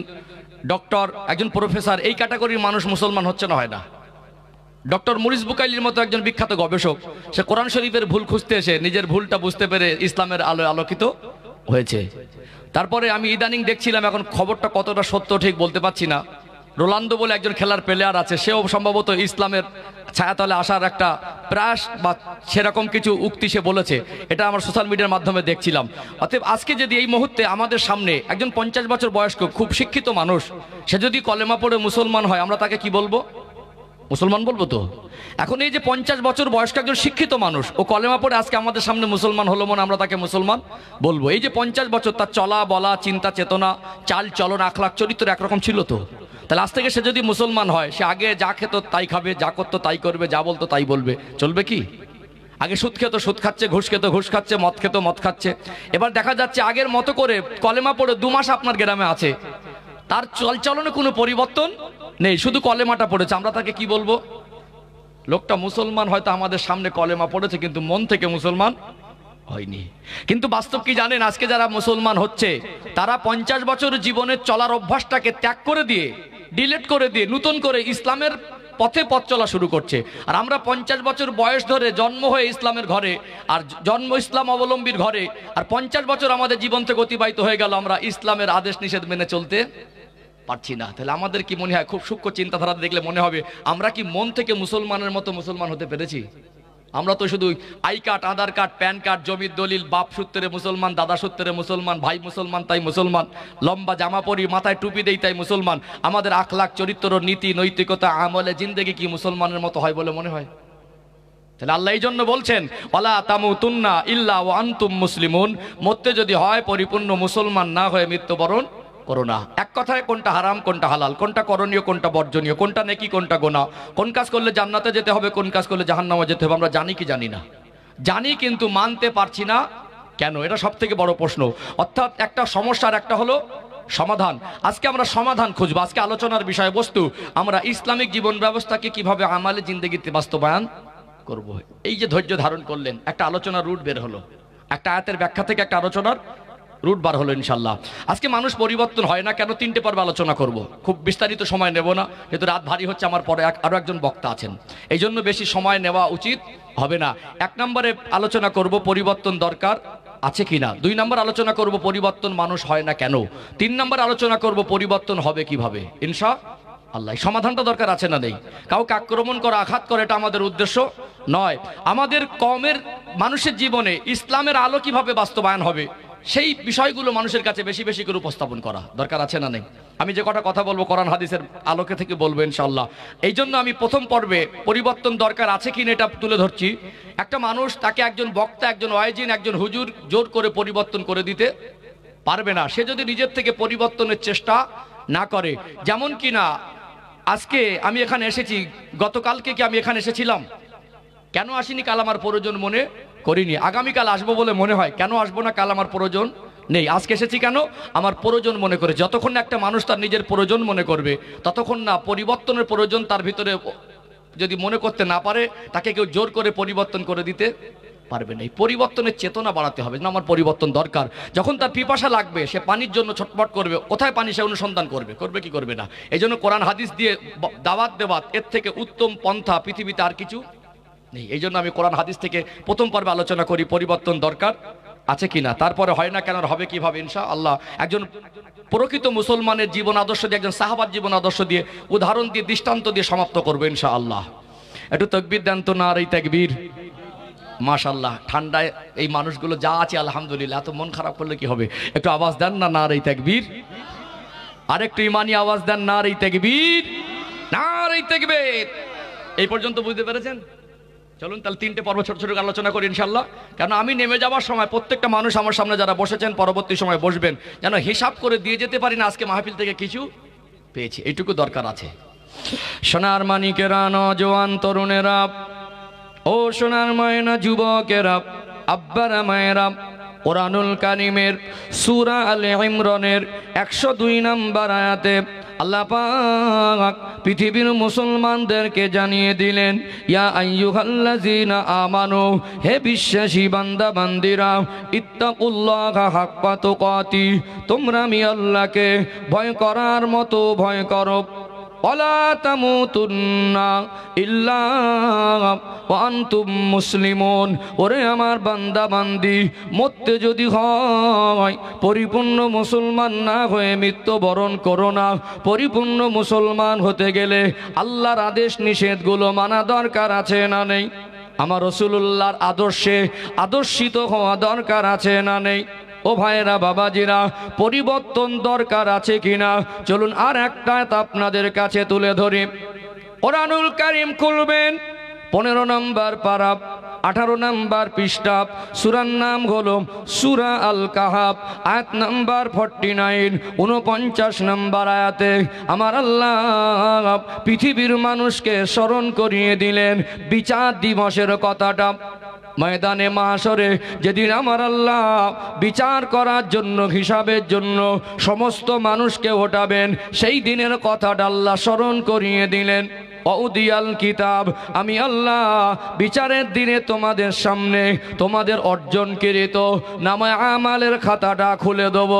ডক্টর, একজন প্রফেসর, এই ক্যাটাগরির মানুষ মুসলমান হচ্ছে না, হয় না। ডক্টর মরিস বুকাইলির মতো একজন বিখ্যাত গবেষক, সে কোরআন শরীফের ভুল খুঁজতে এসে নিজের ভুলটা বুঝতে পেরে ইসলামের আলোয় আলোকিত হয়েছে। তারপরে আমি ইদানিং দেখছিলাম, এখন খবরটা কতটা সত্য ঠিক বলতে পারছি না, রোনালদো বলে একজন খেলার প্লেয়ার আছে, সেও সম্ভবত ইসলামের ছায়াতলে আসার একটা প্রয়াস বা সেরকম কিছু উক্তি সে বলেছে। এটা আমার সোশ্যাল মিডিয়ার মাধ্যমে দেখছিলাম। অতএব আজকে যদি এই মুহূর্তে আমাদের সামনে একজন 50 বছর বয়স্ক খুব শিক্ষিত মানুষ, সে যদি কলেমা পড়ে মুসলমান হয়, আমরা তাকে কি বলবো? মুসলমান বলবো তো? এখন এই যে 50 বছর বয়স্ক একজন শিক্ষিত মানুষ, ও কলেমা পড়ে আজকে আমাদের সামনে মুসলমান হলো মনে, আমরা তাকে মুসলমান বলবো। এই যে 50 বছর তার চলা বলা চিন্তা চেতনা চাল চলন আখলাক চরিত্র একরকম ছিল তো, তাহলে আজ থেকে সে যদি মুসলমান হয়, সে আগে যা খেত তাই খাবে, যা করতো তাই করবে, যা বলতো তাই বলবে, চলবে কি? আগে সুদ খেত সুদ খাচ্ছে, ঘুষ খেত ঘুষ খাচ্ছে, মদ খেত মদ খাচ্ছে। এবার দেখা যাচ্ছে আগের মতো করে কলেমা পড়ে 2 মাস আপনার গ্রামে আছে, তার চলচলনে কোনো পরিবর্তন নেই, শুধু কলেমাটা পড়েছে, আমরা তাকে কি বলবো? লোকটা মুসলমান হয়তো আমাদের সামনে কলেমা পড়েছে, কিন্তু মন থেকে মুসলমান হয়নি। কিন্তু বাস্তব কি জানেন? আজকে যারা মুসলমান হচ্ছে তারা 50 বছর জীবনের চলার অভ্যাসটাকে ত্যাগ করে দিয়ে, ডিলিট করে দিয়ে নতুন করে ইসলামের পথে পথ চলা শুরু করছে। আর আমরা 50 বছর বয়স ধরে জন্ম হয়ে ইসলামের ঘরে, আর জন্ম ইসলাম অবলম্বীর ঘরে, আর 50 বছর আমাদের জীবন থেকে অতিবাহিত হয়ে গেল, আমরা ইসলামের আদেশ নিষেধ মেনে চলতে পারছি না। তাহলে আমাদের কি মনে হয়, খুব সূক্ষ্ম চিন্তাধারা দেখলে মনে হবে আমরা কি মন থেকে মুসলমানের মতো মুসলমান হতে পেরেছি? আমরা তো শুধু I card, Aadhaar card, pan card, জমির দলিল, বাপ সূত্রে মুসলমান, দাদা সূত্রে মুসলমান, ভাই মুসলমান তাই মুসলমান, লম্বা জামা পরি, মাথায় টুপি দেই তাই মুসলমান। আমাদের আখলাক, চরিত্র, নীতি, নৈতিকতা, আমলে জিন্দেগি কি মুসলমানের মতো হয় বলে মনে হয়? তাহলে আল্লাহ এই জন্য বলছেন ওয়ালা তামুতুন্না ইল্লা ওয়া আনতুম মুসলিমুন, মরতে যদি হয় পরিপূর্ণ মুসলমান না হয়ে মৃত্যুবরণ করো না। এক কথায় কোনটা হারাম কোনটা হালাল, কোনটা করণীয় কোনটা বর্জনীয়, কোনটা নেকি কোনটা গোনা, কোন কাজ করলে জান্নাতে যেতে হবে কোন কাজ করলে জাহান্নামে যেতে হবে আমরা জানি কি জানি না? জানি, কিন্তু মানতে পারছি না কেন? এটা সব থেকে বড় প্রশ্ন। অর্থাৎ একটা সমস্যার একটা হলো সমাধান। আজকে আমরা সমাধান খুঁজবো। আজকে আলোচনার বিষয়বস্তু আমরা ইসলামিক জীবন ব্যবস্থাকে কিভাবে আমালে জিন্দেগিতে বাস্তবায়ন করব। এই যে ধৈর্য ধারণ করলেন, একটা আলোচনার রুট বের হলো, একটা আয়াতের ব্যাখ্যা থেকে একটা আলোচনার রুট বার হলো ইনশাল্লাহ। আজকে মানুষ পরিবর্তন হয় না কেন 3টে পর্বে আলোচনা করব। খুব বিস্তারিত সময় নেব না, যেহেতু রাত ভারী হচ্ছে, আমার পরে আরও একজন বক্তা আছেন, এই জন্য বেশি সময় নেওয়া উচিত হবে না। 1 নম্বরে আলোচনা করব পরিবর্তন দরকার আছে কিনা। 2 নম্বর আলোচনা করব পরিবর্তন মানুষ হয় না কেন। 3 নম্বর আলোচনা করব পরিবর্তন হবে কিভাবে ইনশাআল্লাহ। সমাধানটা দরকার আছে না নেই? কাউকে আক্রমণ করা, আঘাত করা এটা আমাদের উদ্দেশ্য নয়। আমাদের কওমের মানুষের জীবনে ইসলামের আলো কিভাবে বাস্তবায়ন হবে সেই বিষয়গুলো মানুষের কাছে বেশি বেশি করে উপস্থাপন করা দরকার আছে না নেই? আমি যে কটা কথা বলবো কোরআন হাদিসের আলোকে থেকে বলবো ইনশাআল্লাহ। এই জন্য আমি প্রথম পর্বে পরিবর্তন দরকার আছে কিনা এটা তুলে ধরছি। একটা মানুষ, তাকে একজন বক্তা, একজন ওয়াইজিন, একজন হুজুর জোর করে পরিবর্তন করে দিতে পারবে না, সে যদি নিজের থেকে পরিবর্তনের চেষ্টা না করে। যেমন কিনা আজকে আমি এখানে এসেছি, গতকালকে কি আমি এখানে এসেছিলাম? কেন আসিনি? কাল আমার প্রয়োজন মনে করিনি। আগামীকাল আসবো বলে মনে হয়, কেন আসবো না? কাল আমার প্রয়োজন নেই। আজকে এসেছি কেন? আমার প্রয়োজন মনে করে। যতক্ষণ না একটা মানুষ তার নিজের প্রয়োজন মনে করবে, ততক্ষণ না পরিবর্তনের প্রয়োজন তার ভিতরে যদি মনে করতে না পারে, তাকে কেউ জোর করে পরিবর্তন করে দিতে পারবে না। এই পরিবর্তনের চেতনা বাড়াতে হবে, না আমার পরিবর্তন দরকার। যখন তার পিপাসা লাগবে, সে পানির জন্য ছটফট করবে, কোথায় পানি সে অনুসন্ধান করবে, করবে কি করবে না? এই জন্য কোরআন হাদিস দিয়ে দাওয়াত দেওয়াত, এর থেকে উত্তম পন্থা পৃথিবীতে আর কিছু নেই। এই জন্য আমি কোরআন হাদিস থেকে প্রথম পর্বে আলোচনা করি পরিবর্তন দরকার আছে কিনা, তারপরে হয় না কেন, হবে কিভাবে ইনশাআল্লাহ। একজন প্রকৃত মুসলমানের জীবন আদর্শ দিয়ে, একজন সাহাবার জীবন আদর্শ দিয়ে, উদাহরণ দিয়ে, দৃষ্টান্ত দিয়ে সমাপ্ত করবো ইনশাআল্লাহ। একটু তাকবীর দেন তো, না আর এই তাকবীর। মাশাআল্লাহ, ঠান্ডায় এই মানুষগুলো যা আছে আলহামদুলিল্লাহ, এত মন খারাপ করলে কি হবে? একটু আওয়াজ দেন না, না আর এই তাকবীর। আরেকটু ইমানি আওয়াজ দেন, না আর এই তাকবীর, না আর এই তাকবীর। এই পর্যন্ত বুঝতে পেরেছেন? চলুন তাহলে 3টে পর্ব ছোট ছোট আলোচনা করি ইনশাআল্লাহ। কারণ আমি নেমে যাওয়ার সময় প্রত্যেকটা মানুষ আমার সামনে যারা বসেছেন, পরবর্তী সময় বসবেন, যেন হিসাব করে দিয়ে যেতে পারি না আজকে মাহফিল থেকে কিছু পেয়েছি, এইটুকু দরকার আছে। সোনার মানিকেরা, নওজোয়ান তরুণেরা, ও সোনার ময়না যুবকেরা, আব্বারা মায়েরা, কোরআনুল কারীমের সূরা আলে ইমরানের 102 নম্বর আয়াতে আল্লাহ পাক পৃথিবীর মুসলমানদেরকে জানিয়ে দিলেন, ইয়া আইয়ুহাল্লাযীনা আমানু, হে বিশ্বাসী বান্দা বান্দিরা, ইত্তাকুল্লাহা হাক্কা তুকাতি, তোমরা আমি আল্লাহকে ভয় করার মতো ভয় করো। ওয়ালা তামুতুন্না ইল্লা ওয়া আনতুম মুসলিমুন, ওরে আমার বান্দা বান্দি, মরতে যদি হয় পরিপূর্ণ মুসলমান না হয়ে মৃত্যুবরণ করো না। পরিপূর্ণ মুসলমান হতে গেলে আল্লাহর আদেশ নিষেধগুলো মানা দরকার আছে না নেই? আমার রাসূলুল্লাহর আদর্শে আদর্শিত হওয়া দরকার আছে না নেই? ও ভাইরা, বাবাজিরা, পরিবর্তন দরকার আছে কিনা? চলুন আর একটা আয়াত আপনাদের কাছে তুলে ধরি। কোরআনুল কারীম খুলবেন, 15 নম্বর পারা, 18 নম্বর পৃষ্ঠা। সূরার নাম হলো সূরা আল কাহাফ, আয়াত নাম্বার 49, 49 নম্বর আয়াতে আমার আল্লাহ পৃথিবীর মানুষকে স্মরণ করিয়ে দিলেন বিচার দিবসের কথাটা। ময়দানে মাহশরে যেদিন আমার আল্লাহ বিচার করার জন্য, হিসাবের জন্য সমস্ত মানুষকে ওঠাবেন, সেই দিনের কথাটা আল্লাহ স্মরণ করিয়ে দিলেন। ওদিয়াল কিতাব, আমি আল্লাহ বিচারের দিনে তোমাদের সামনে তোমাদের অর্জনকৃত নামায়ে আমালের খাতাটা খুলে দেব।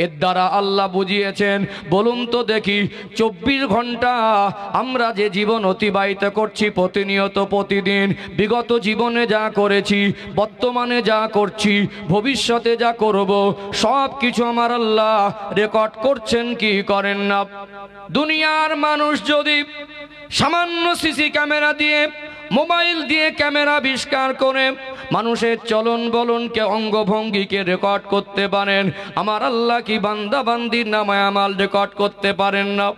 এর দ্বারা আল্লাহ বুঝিয়েছেন, বলুন তো দেখি 24 ঘন্টা আমরা যে জীবন অতিবাহিত করছি প্রতিনিয়ত, প্রতিদিন, বিগত জীবনে যা করেছি, বর্তমানে যা করছি, ভবিষ্যতে যা করব, সব কিছু আমার আল্লাহ রেকর্ড করছেন কি করেন না? দুনিয়ার মানুষ যদি সামান্য সিসি ক্যামেরা দিয়ে মোবাইল দিয়ে ক্যামেরা আবিষ্কার করে মানুষের চলন বলনকে অঙ্গভঙ্গিকে রেকর্ড করতে পারেন, আমার আল্লাহ কি বান্দা বান্দির নামায় আমাল রেকর্ড করতে পারেন না?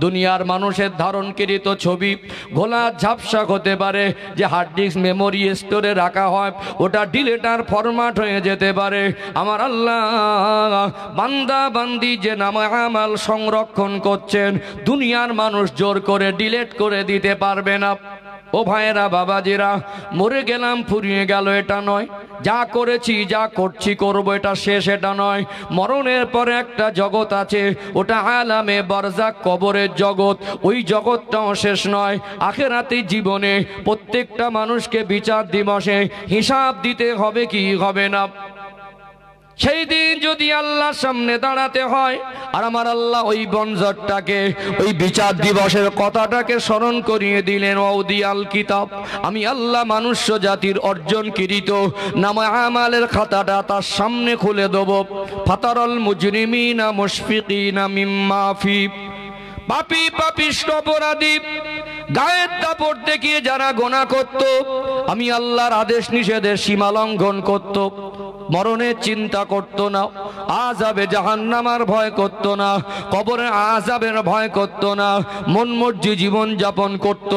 দুনিয়ার মানুষের ধারণকৃত ছবি ঘোলা ঝাপসা হতে পারে, যে হার্ড ডিস্ক মেমোরি স্টোরে রাখা হয় ওটা ডিলেটার ফরম্যাট হয়ে যেতে পারে। আমার আল্লাহ বান্দা বান্দি যে নামায় আমাল সংরক্ষণ করছেন, দুনিয়ার মানুষ জোর করে ডিলেট করে দিতে পারবে না। ও ভাইয়েরা, বাবাজিরা, মরে গেলাম ফুরিয়ে গেল এটা নয়, যা করেছি যা করছি করবো এটা শেষ এটা নয়। মরণের পরে একটা জগৎ আছে, ওটা আলামে বারজাক, কবরের জগৎ। ওই জগৎটাও শেষ নয়। আখিরাতের জীবনে প্রত্যেকটা মানুষকে বিচার দিবসে হিসাব দিতে হবে কি হবে না। সেই দিন যদি আল্লাহর সামনে দাঁড়াতে হয়, আর আমার আল্লাহ ওই বনজরটাকে, ওই বিচার দিবসের কথাটাকে স্মরণ করিয়ে দিলেন, ওয়াউদিয়াল কিতাব, আমি আল্লাহ মনুষ্য জাতির অর্জনকৃত নামায়ে আমালের খাতাটা তার সামনে খুলে দেব। ফাতারাল মুজরিমিনা মুশফিকিনা মিম্মা ফি, পাপী পাপিষ্ঠ অপরাধী গায়ের দাপট দেখিয়ে যারা গোনা করত, আমি আল্লাহর আদেশ নিষেধের সীমা লঙ্ঘন করত, মরণের চিন্তা করত না, আযাবে জাহান্নামের ভয় করত না, কবরের আযাবের ভয় করত না, মন মর্জি জীবন যাপন করত,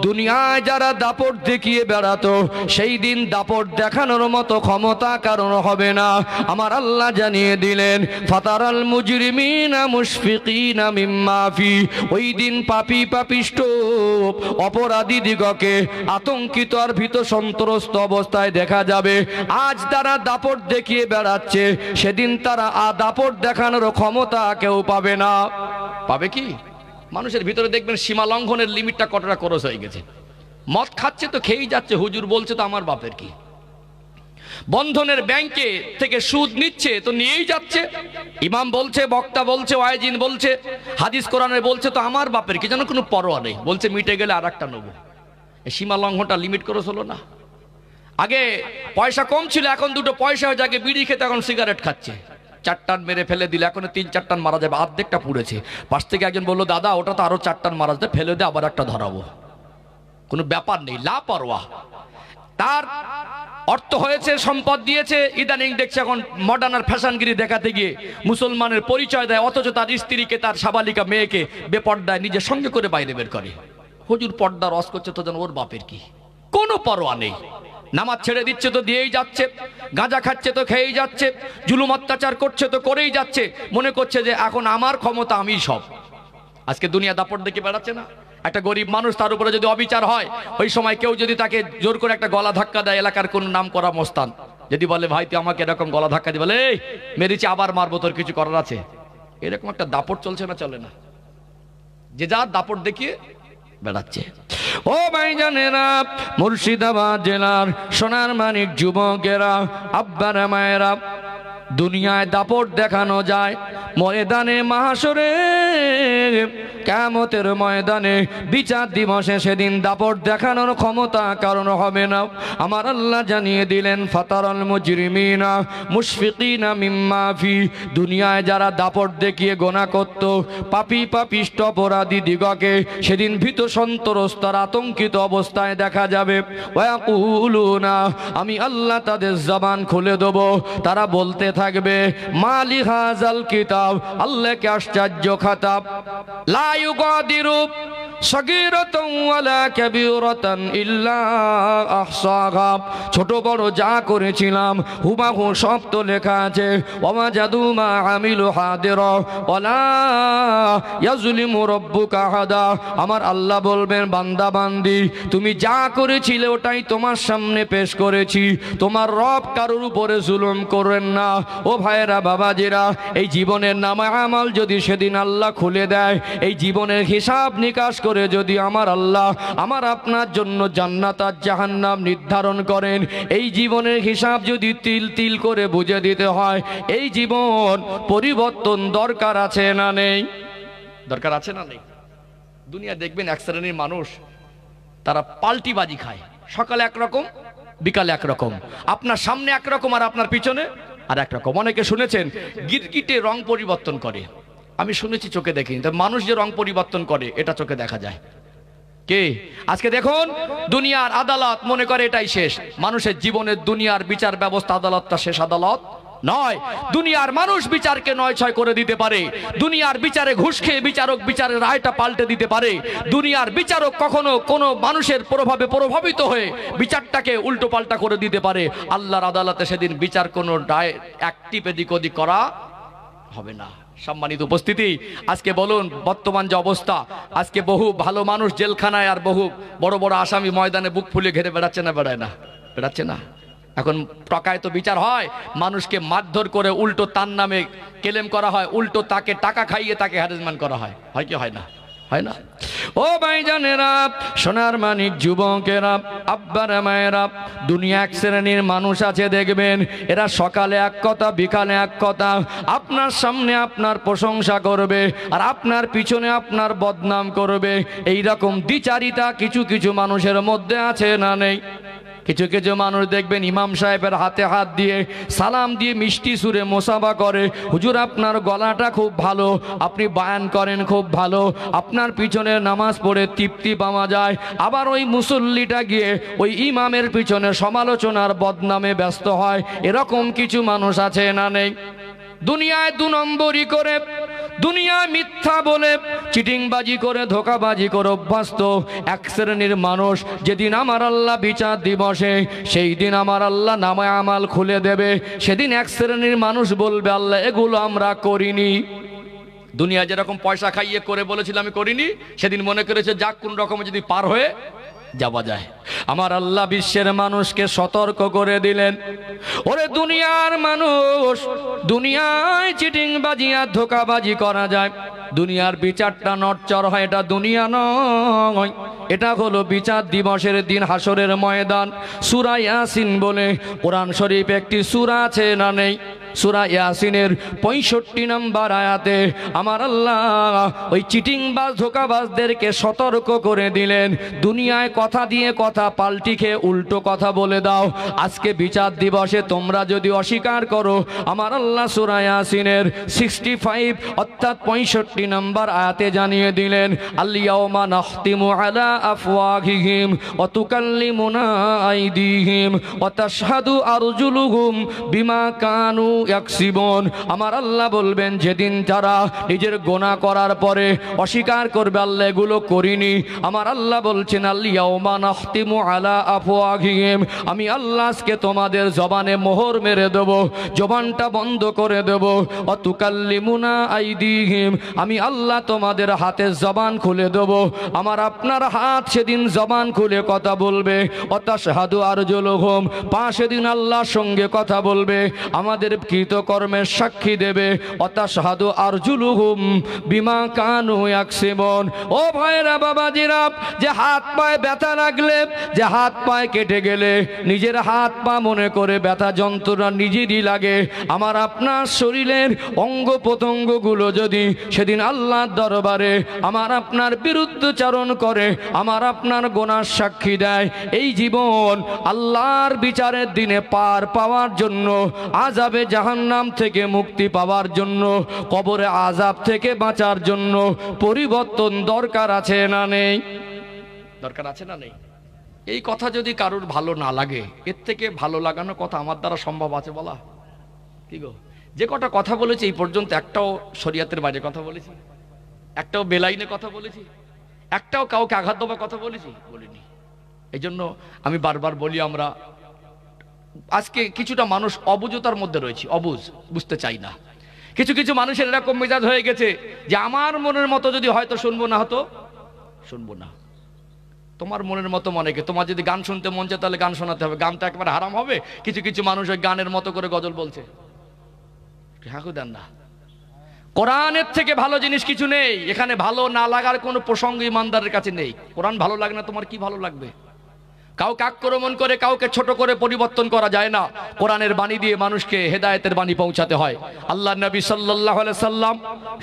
দুনিয়ায় যারা দাপট দেখিয়ে বেড়াতো, সেই দিন দাপট দেখানোর মতো ক্ষমতা কারণ হবে না। আমার আল্লাহ জানিয়ে দিলেন, ফাতারাল মুজরিমিনা মুশফিকিনা মিম্মা ফি, ওই দিন পাপী পাপিষ্ঠ অপরাধী দিগকে আতঙ্কিত আর ভীত সন্ত্রস্ত অবস্থায় দেখা যাবে। আজ তারা দাপট দেখিয়ে বেড়াচ্ছে, সেদিন তারা দাপট দেখানোর ক্ষমতা কেউ পাবে না। পাবে কি? মানুষের ভিতরে দেখবেন সীমা লঙ্ঘনের লিমিটটা কতটা ক্রস হয়ে গেছে। মদ খাচ্ছে তো খেয়েই যাচ্ছে, হুজুর বলছে তো আমার বাপের কি। বন্ধনের ব্যাংকে থেকে সুদ নিচ্ছে তো নিয়েই যাচ্ছে, ইমাম বলছে, বক্তা বলছে, ওয়াইজিন বলছে, হাদিস কোরআনে বলছে তো আমার বাপের কি, যেন কোনো পরোয়া নেই, বলছে মিটে গেলে আর একটা নেবো। এই সীমা লঙ্ঘনটা লিমিট ক্রস হলো না? আগে পয়সা কম ছিল, এখন দুটো পয়সা হয়ে যাকে বিড়ি খেতে এখন সিগারেট খাচ্ছে। 4 টান মেরে ফেলে দিলে এখন 3-4 টান মারা যাবে, অর্ধেকটা পুড়েছে। পাশ থেকে একজন বললো, দাদা ওটা তো আরো 4 টান মারা যাবে, ফেলে দে আবার একটা ধরাবো। কোনো ব্যাপার নেই, লাপরোয়া। তার অর্থ হয়েছে, সম্পদ দিয়েছে, ইদানিং দেখছে এখন মডার্ন আর ফ্যাশনগিরি দেখাতে গিয়ে মুসলমানের পরিচয় দেয়, অথচ তার স্ত্রীকে, তার সাবালিকা মেয়েকে বেপর্দায় নিজের সঙ্গে করে বাইরে বের করে। হুজুর পর্দা রস করছে তো যেন ওর বাপের কি, কোনো পরোয়া নেই। নামাজ ছেড়ে দিচ্ছে তো দিয়েই যাচ্ছে, গাঁজা খাচ্ছে তো খেয়েই যাচ্ছে, জুলুম অত্যাচার করছে তো করেই যাচ্ছে, মনে করছে যে এখন আমার ক্ষমতা, আমি সব। আজকে দুনিয়া দাপট দেখে বেড়াচ্ছে না? একটা গরিব মানুষ, তার উপরে যদি অবিচার হয়, ওই সময় কেউ যদি তাকে জোর করে একটা গলা ধাক্কা দেয়, এলাকার কোন নাম করা মস্তান যদি বলে, ভাই তুই আমাকে এরকম গলা ধাক্কা দিয়ে, বলে এই মেরেছি আবার মারবো, তোর কিছু করার আছে? এরকম একটা দাপট চলছে না? চলে না? যে যার দাপট দেখিয়ে বেড়াচ্ছে। ও ভাইজানেরা, মুর্শিদাবাদ জেলার সোনার মানিক যুবকেরা, আব্বারা মায়েরা, দুনিয়ায় দাপট দেখানো যায়, ময়দানে মাহশরে, কিয়ামতের ময়দানে, বিচার দিবসে সেদিন দাপট দেখানোর ক্ষমতা কারণ হবে না। আমার আল্লাহ জানিয়ে দিলেন, ফাতারাল মুজরিমিনা মুশফিকিনা মিম্মা ফি, দুনিয়ায় যারা দাপট দেখিয়ে গোনা করত, পাপী পাপিষ্ঠ অপরাধী দিগকে সেদিন ভীত সন্ত্রস্ত আতঙ্কিত অবস্থায় দেখা যাবে। ওয়াকুলুনা, আমি আল্লাহ তাদের জবান খুলে দেব, তারা বলতে থাকবে, মালি হাযাল কিতাব, আল্লাহকে আশ্চর্য খাতাব, লা ইউগাদিরু সগীরাতান ওয়ালা কাবীরাতান ইল্লা আহসাহা, ছোট বড় যা করেছিলাম হুবাহু সব তো লেখা আছে। ওয়াজাদু মা আমিলু হাদিরা ওয়ালা ইয়াজলিমু রাব্বুকা আহাদা, আমার আল্লাহ বলবেন, বান্দা বান্দি তুমি যা করেছিলে ওটাই তোমার সামনে পেশ করেছি, তোমার রব কারোর উপরে জুলুম করেন না। ও ভাইয়েরা, বাবাজিরা, এই জীবনের নামায়ে আমাল যদি সেদিন আল্লাহ খুলে দেয়, এই জীবনের হিসাব নিকাশ করে যদি আমার আল্লাহ আমার আপনার জন্য জান্নাত আর জাহান্নাম নির্ধারণ করেন, এই জীবনের হিসাব যদি তিল তিল করে বুঝে দিতে হয়, এই জীবন পরিবর্তন দরকার আছে না নেই? দরকার আছে না নেই? দুনিয়া দেখবেন এক শ্রেণীর মানুষ, তারা পাল্টিবাজি খায়, সকালে একরকম, বিকালে একরকম, আপনার সামনে একরকম আর আপনার পিছনে আর একরকম। অনেকে শুনেছেন গিরগিটে রং পরিবর্তন করে, আমি শুনেছি, চোখে দেখিনি। তো মানুষ যে রং পরিবর্তন করে এটা চোখে দেখা যায়। কে? আজকে দেখুন দুনিয়ার আদালত মনে করে এটাই শেষ। মানুষের জীবনের দুনিয়ার বিচার ব্যবস্থা আদালতটা শেষ আদালত নয়। দুনিয়ার মানুষ বিচারকে নয় ছয় করে দিতে পারে। দুনিয়ার বিচারে ঘুষ খেয়ে বিচারক বিচারের রায়টা পাল্টে দিতে পারে। দুনিয়ার বিচারক কখনো কোনো মানুষের প্রভাবে প্রভাবিত হয়ে বিচারটাকে উল্টো পাল্টা করে দিতে পারে। আল্লাহর আদালতে সেদিন বিচার কোনো রায় এক টিপ এদিক ওদিক করা হবে না। সম্মানিত উপস্থিতি, আজকে বলুন বর্তমান যে অবস্থা, আজকে বহু ভালো মানুষ জেলখানায় আর বহু বড় বড় আসামি ময়দানে বুক ফুলে ঘেরে বেড়াচ্ছে না? বেড়ায় না? বেড়াচ্ছে না? এখন টাকায় তো বিচার হয়, মানুষকে মারধর করে উল্টো তার নামে ক্লেম করা হয়, উল্টো তাকে টাকা খাইয়ে তাকে হ্যারাসমেন্ট করা হয়। হয় কি হয় না? হয় না? ও ভাইজানেরা, সোনার মানিক যুবকেরা, আব্বারা মায়েরা, দুনিয়া এক শ্রেণীর মানুষ আছে দেখবেন, এরা সকালে এক কথা বিকালে এক কথা, আপনার সামনে আপনার প্রশংসা করবে আর আপনার পিছনে আপনার বদনাম করবে। এইরকম দ্বিচারিতা কিছু কিছু মানুষের মধ্যে আছে না নেই? কিছু কিছু মানুষ দেখবেন ইমাম সাহেবের হাতে হাত দিয়ে সালাম দিয়ে মিষ্টি সুরে মোসাফা করে, হুজুর আপনার গলাটা খুব ভালো, আপনি বয়ান করেন খুব ভালো, আপনার পিছনে নামাজ পড়ে তৃপ্তি পাওয়া যায়। আবার ওই মুসল্লিটা গিয়ে ওই ইমামের পিছনে সমালোচনার বদনামে ব্যস্ত হয়। এরকম কিছু মানুষ আছে না নেই? দুনিয়ায় দু নম্বরই করে, দুনিয়ায় মিথ্যা বলে চিটিংবাজি করে ধোকাবাজি করে অভ্যস্ত এক শ্রেণীর মানুষ। যেদিন আমার আল্লাহ বিচার দিবসে, সেই দিন আমার আল্লাহ নামে আমাল খুলে দেবে, সেদিন এক শ্রেণীর মানুষ বলবে আল্লাহ এগুলো আমরা করিনি। দুনিয়া যেরকম পয়সা খাইয়ে করে বলেছিল আমি করিনি, সেদিন মনে করেছে যাক কোন রকমে যদি পার হয়ে যাওয়া যায়। আমার আল্লাহ বিশ্বের মানুষকে সতর্ক করে দিলেন, ওরে দুনিয়ার মানুষ, দুনিয়ায় চিটিংবাজি আর ধোকাবাজি করা যায়, দুনিয়ার বিচারটা নড়চড় হয়, এটা দুনিয়া নয়, এটা হলো বিচার দিবসের দিন, হাসরের ময়দান। সূরা ইয়াসিন বলে কোরআন শরীফ একটি সূরা আছে না নেই? সূরা ইয়াসিনের 65 নম্বর আয়াতে আমার আল্লাহ ওই চিটিংবাজ ধোকাবাজদেরকে সতর্ক করে দিলেন, দুনিয়ায় কথা দিয়ে কথা পাল্টি খেয়ে উল্টো কথা বলে দাও, আজকে বিচার দিবসে তোমরা যদি অস্বীকার করো, আমার আল্লাহ সূরা ইয়াসিনের 65 অর্থাৎ 65 নম্বর আয়াতে জানিয়ে দিলেন, আল ইয়াউমা নাখতিমু আলা আফওয়াহিহিম ওয়া তুকাল্লিমুনা আইদিহিম ওয়া তাশহাদু আরজুলুহুম বিমা কানু ইয়াকসিবুন। আমার আল্লাহ বলবেন যেদিন যারা নিজের গুনাহ করার পরে অস্বীকার করবে আল্লাহ এগুলো করিনি, আমার আল্লাহ বলছেন আল ইয়াউমা নাখতিমু আলা আফওয়াহিহিম, আমি আল্লাহ আজকে তোমাদের জবানে মোহর মেরে দেব, জবানটা বন্ধ করে দেব। ওয়া তুকাল্লিমুনা আইদিহিম, আমি আল্লাহ তোমাদের হাতের জবান খুলে দেব, আমার আপনার হাত সেদিন জবান খুলে কথা বলবে। ওয়া তাশহাদু আরজুলুহুম, পা সেদিন আল্লাহর সঙ্গে কথা বলবে, আমাদের কৃতকর্মের সাক্ষী দেবে। ওয়া তাশহাদু আরজুলুহুম বিমা কানু ইয়াকসিবুন। ও ভাইরা বাবাজিরা, যে হাত পায়ে ব্যথা লাগলে, যে হাত পায়ে কেটে গেলে নিজের হাত পা মনে করে ব্যথা যন্ত্রণা নিজেরই লাগে, আমার আপনার শরীরের অঙ্গ প্রত্যঙ্গগুলো যদি সেদিন আল্লাহর দরবারে আমার আপনার বিরুদ্ধচারণ করে, আমার আপনার গুনার সাক্ষী দেয়, এই জীবন আল্লাহর বিচারের দিনে পার পাওয়ার জন্য, আযাবে জাহান্নাম থেকে মুক্তি পাওয়ার জন্য, কবরে আযাব থেকে বাঁচার জন্য পরিবর্তন দরকার আছে না নেই? দরকার আছে না নেই? এই কথা যদি কারোর ভালো না লাগে, এর থেকে ভালো লাগানো কথা আমার দ্বারা সম্ভব আছে বলা? কি গো, যে কটা কথা বলেছি এই পর্যন্ত একটাও শরিয়াতের বাইরে কথা বলেছি? একটাও বেলাইনে কথা বলেছি? একটাও কাউকে আঘাত দেওয়ার কথা বলেছি? বলিনি। এই জন্য আমি বারবার বলি, আমরা আজকে কিছুটা মানুষ অবুঝতার মধ্যে রয়েছি, অবুঝ, বুঝতে চাই না। কিছু কিছু মানুষের এরকম মেজাজ হয়ে গেছে যে আমার মনের মতো যদি হয়তো শুনবো না, হতো শুনবো না। তোমার মনের মতো মনে কে, তোমার যদি গান শুনতে মন চায় তাহলে গান শোনাতে হবে, গানটা একেবারে হারাম হবে। কিছু কিছু মানুষ ওই গানের মতো করে গজল বলছে, হাঁকু দেন না। কোরআনের থেকে ভালো জিনিস কিছু নেই এখানে, ভালো না লাগার কোনো প্রসঙ্গ ইমানদারের কাছে নেই। কোরআন ভালো লাগে না, তোমার কি ভালো লাগবে? কাউকে আক্রমণ করে কাউকে ছোট করে পরিবর্তন করা যায় না। কোরআনের বাণী দিয়ে মানুষকে হেদায়েতের বাণী পৌঁছাতে হয়। আল্লাহ নবী সাল্লাল্লাহু আলাইহি সাল্লাম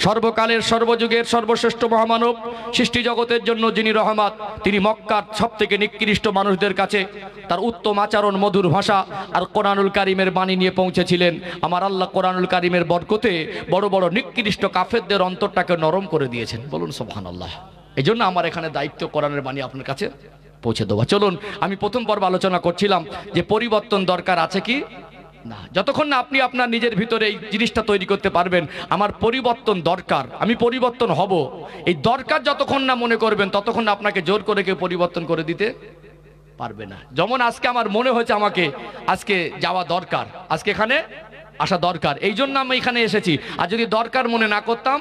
সর্বকালের সর্বযুগের সর্বশ্রেষ্ঠ মহামানব, সৃষ্টি জগতের জন্য যিনি রহমত, তিনি মক্কার সবথেকে নিকৃষ্ট মানুষদের কাছে তার উত্তম আচরণ, মধুর ভাষা আর কোরআনুল কারীমের বাণী নিয়ে পৌঁছেছিলেন। আমার আল্লাহ কোরআনুল কারীমের বরকতে বড় বড় নিকৃষ্ট কাফেরদের অন্তরটাকে নরম করে দিয়েছেন। বলুন সুবহানাল্লাহ। এই জন্য আমার এখানে দায়িত্ব কোরআনের বাণী আপনার কাছে পৌঁছে দেওয়া। চলুন, আমি প্রথম পর্ব আলোচনা করছিলাম যে পরিবর্তন দরকার আছে কি না। যতক্ষণ না আপনি আপনার নিজের ভিতরে এই জিনিসটা তৈরি করতে পারবেন আমার পরিবর্তন দরকার, আমি পরিবর্তন হব, এই দরকার যতক্ষণ না মনে করবেন ততক্ষণ না আপনাকে জোর করে কেউ পরিবর্তন করে দিতে পারবে না। যেমন আজকে আমার মনে হয়েছে আমাকে আজকে যাওয়া দরকার, আজকে এখানে আসা দরকার, এই জন্য আমি এখানে এসেছি। আর যদি দরকার মনে না করতাম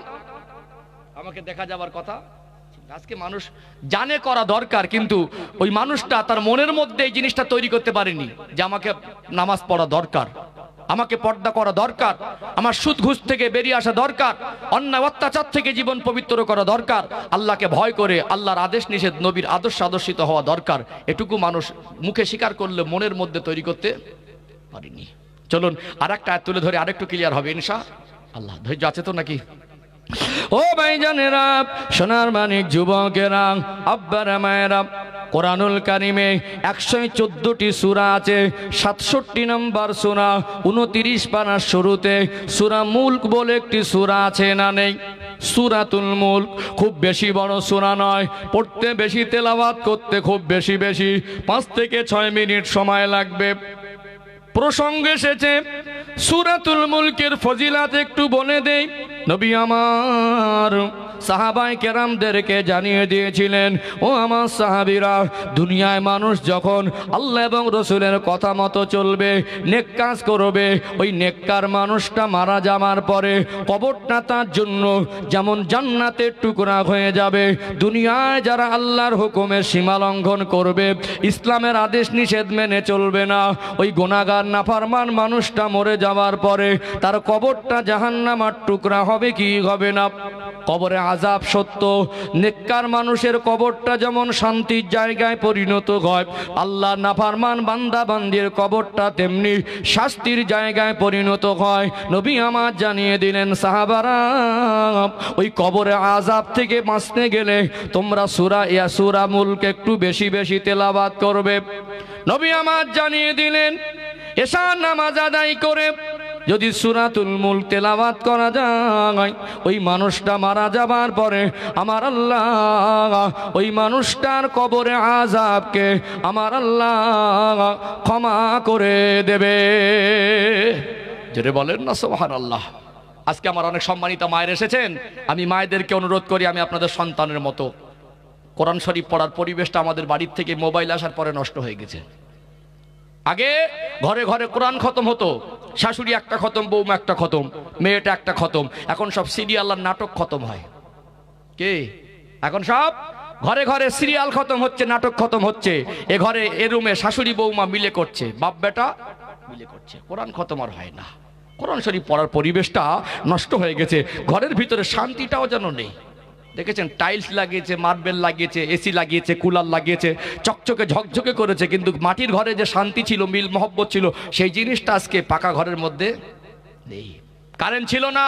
আমাকে দেখা যাওয়ার কথা। আজকে মানুষ জানে করা দরকার, কিন্তু ওই মানুষটা তার মনের মধ্যে এই জিনিসটা তৈরি করতে পারেনি যে আমাকে নামাজ পড়া দরকার, আমাকে পর্দা করা দরকার, আমার সুদ ঘুষ থেকে বেরিয়ে আসা দরকার, অন্যায় অত্যাচার থেকে জীবন পবিত্র করা দরকার, আল্লাহকে ভয় করে আল্লাহর আদেশ নিষেধ নবীর আদর্শ আদর্শিত হওয়া দরকার। এটুকু মানুষ মুখে স্বীকার করলে মনের মধ্যে তৈরি করতে পারেনি। চলুন আর একটা আয়াত তুলে ধরে আরেকটু ক্লিয়ার হবে ইনশাআল্লাহ। ধৈর্য আছে তো নাকি? ও ভাইজানেরা, সোনার মানিক যুবকেরা, আব্বারা মায়েরা, কোরআনুল কারিমে 114টি সূরা আছে। 67 নম্বর সূরা 29 পারার শুরুতে সূরা মুলক বলে একটি সূরা আছে না নেই? সূরাতুল মুলক খুব বেশি বড় সূরা নয়, পড়তে বেশি, তেলাওয়াত করতে খুব বেশি 5 থেকে 6 মিনিট সময় লাগবে। প্রসঙ্গ এসেছে সূরাতুল মুলকের ফজিলাত একটু বলে দেই। নবী আমার সাহাবায়ে কেরামদেরকে জানিয়ে দিয়েছিলেন, ও আমার সাহাবীরা, দুনিয়ায় মানুষ যখন আল্লাহ এবং রসুলের কথা মতো চলবে, নেক কাজ করবে, ওই নেককার মানুষটা মারা যাওয়ার পরে কবরটা তার জন্য যেমন জান্নাতের টুকরা হয়ে যাবে। দুনিয়ায় যারা আল্লাহর হুকুমের সীমা লঙ্ঘন করবে, ইসলামের আদেশ নিষেধ মেনে চলবে না, ওই গুনাহগার নাফরমান মানুষটা মরে যাওয়ার পরে তার কবরটা জাহান্নামের টুকরা হবে কি হবে না? কবরে আযাব সত্য, নেককার মানুষের কবরটা যেমন শান্তির জায়গায় পরিণত হয়, আল্লাহর নাফরমান বান্দা বান্দির কবরটা তেমনি শাস্তির জায়গায় পরিণত হয়। নবী আমার জানিয়ে দিলেন, সাহাবারা, ওই কবরে আযাব থেকে বাঁচতে গেলে তোমরা সূরা মুলক একটু বেশি বেশি তেলাওয়াত করবে। নবী আমার জানিয়ে দিলেন, এশার নামাজ আদায় করে যদি সূরাতুল মুলক তেলাওয়াত করা যায়, ওই মানুষটা মারা যাবার পরে আমার আল্লাহ ওই মানুষটার কবরে আযাবকে আমার আল্লাহ ক্ষমা করে দেবে। যেটা বলেন না সুবহানাল্লাহ। আজকে আমার অনেক সম্মানিত মায়ের এসেছেন, আমি মায়েদেরকে অনুরোধ করি, আমি আপনাদের সন্তানের মতো, কোরআন শরীফ পড়ার পরিবেশটা আমাদের বাড়ির থেকে মোবাইল আসার পরে নষ্ট হয়ে গেছে। আগে ঘরে ঘরে কোরআন খতম হতো, শাশুড়ি একটা খতম, বৌমা একটা খতম, মেয়েটা একটা খতম। এখন সব সিরিয়াল আর নাটক খতম হয়। কে এখন সব ঘরে ঘরে সিরিয়াল খতম হচ্ছে, নাটক খতম হচ্ছে। এ ঘরে এ রুমে শাশুড়ি বৌমা মিলে করছে, বাপ বেটা মিলে করছে, কোরআন খতম আর হয় না। কোরআন শরীফ পড়ার পরিবেশটা নষ্ট হয়ে গেছে, ঘরের ভিতরে শান্তিটাও যেন নেই। দেখেছেন, টাইলস লাগিয়েছে, মার্বেল লাগিয়েছে, এসি লাগিয়েছে, কুলার লাগিয়েছে, চকচকে ঝকঝকে করেছে, কিন্তু মাটির ঘরে যে শান্তি ছিল, মিল মহব্বত ছিল, সেই জিনিসটা আজকে পাকা ঘরের মধ্যে নেই। কারেন্ট ছিল না,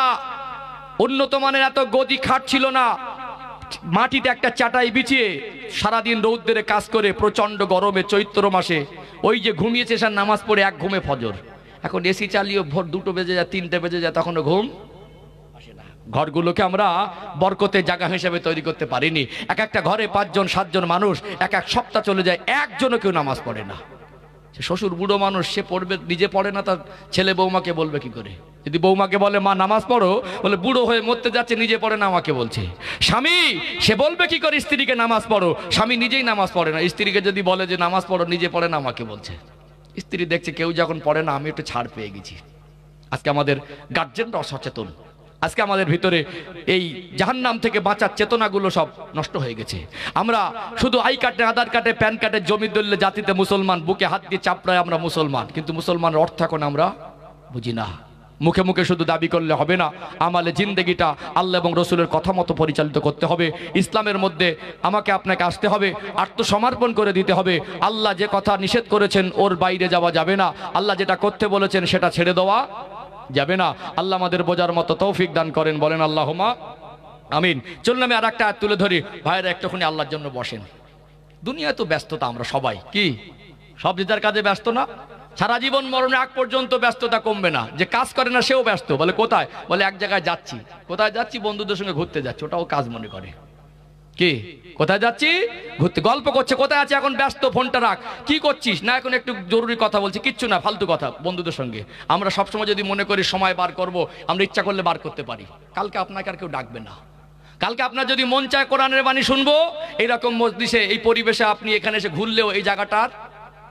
উন্নত মানের এত গদি খাট ছিল না, মাটিতে একটা চাটাই বিছিয়ে সারাদিন রৌদ্রে কাজ করে প্রচন্ড গরমে চৈত্র মাসে ওই যে ঘুমিয়েছে সে নামাজ পড়ে এক ঘুমে ফজর। এখন এসি চালিয়ে ভোর 2টো বেজে যায়, 3টে বেজে যায়, তখনও ঘুম আসে না। ঘরগুলোকে আমরা বরকতের জায়গা হিসেবে তৈরি করতে পারিনি। এক একটা ঘরে 5জন 7জন মানুষ, এক সপ্তাহ চলে যায়, একজনও কেউ নামাজ পড়ে না। সে শ্বশুর বুড়ো মানুষ, সে পড়বে, নিজে পড়ে না, তার ছেলে বৌমাকে বলবে কি করে? যদি বৌমাকে বলে মা নামাজ পড়ো, বলে বুড়ো হয়ে মরতে যাচ্ছে, নিজে পড়ে না, আমাকে বলছে। স্বামী সে বলবে কি করে স্ত্রীকে নামাজ পড়ো? স্বামী নিজেই নামাজ পড়ে না, স্ত্রীকে যদি বলে যে নামাজ পড়ো, নিজে পড়ে না, আমাকে বলছে। স্ত্রী দেখছে কেউ যখন পড়ে না, আমি একটু ছাড় পেয়ে গেছি। আজকে আমাদের গার্জেনরা অসচেতন, আজকে আমাদের ভিতরে এই জাহান্নাম থেকে বাঁচার চেতনাগুলো সব নষ্ট হয়ে গেছে। আমরা শুধু আই কার্ডে, আধার কার্ডে, প্যান কার্ডে, জমি দলিলে জাতিতে মুসলমান, বুকে হাত দিয়ে চাপড়ায় আমরা মুসলমান, কিন্তু মুসলমানের অর্থ এখন আমরা বুঝি না। মুখে মুখে শুধু দাবি করলে হবে না, আমালে জিন্দেগিটা আল্লাহ এবং রসুলের কথা মতো পরিচালিত করতে হবে। ইসলামের মধ্যে আমাকে আপনাকে আসতে হবে, আত্মসমর্পণ করে দিতে হবে। আল্লাহ যে কথা নিষেধ করেছেন ওর বাইরে যাওয়া যাবে না, আল্লাহ যেটা করতে বলেছেন সেটা ছেড়ে দেওয়া যাবে না। আল্লাহ আমাদের বোঝার মতো তৌফিক দান করেন, বলেন আল্লাহুম্মা আমিন। চলুন আমি আর একটা আয়াত তুলে ধরি। ভাইয়েরা একটুখানি আল্লাহর জন্য বসেন। দুনিয়ায় তো ব্যস্ততা, আমরা সবাই কি সব যে যার কাজে ব্যস্ত না? সারা জীবন মরণের আগ পর্যন্ত ব্যস্ততা কমবে না। যে কাজ করে না সেও ব্যস্ত, বলে কোথায়? বলে এক জায়গায় যাচ্ছি। কোথায় যাচ্ছি? বন্ধুদের সঙ্গে ঘুরতে যাচ্ছি, ওটাও কাজ মনে করে। কি কোথায় যাচ্ছি? ঘুরতে। গল্প করছে, কোথায় আছে এখন? ব্যস্ত, ফোনটা রাখ। কি করছিস? না এখন একটু জরুরি কথা বলছি। কিচ্ছু না, ফালতু কথা, বন্ধুদের সঙ্গে। আমরা সবসময় যদি মনে করি সময় বার করব, আমরা ইচ্ছা করলে বার করতে পারি। কালকে আপনাকে আর কেউ ডাকবে না। কালকে আপনার যদি মন চায় কোরআনের বাণী শুনবো, এইরকম মজলিসে, এই পরিবেশে আপনি এখানে এসে ঘুরলেও এই জায়গাটা আর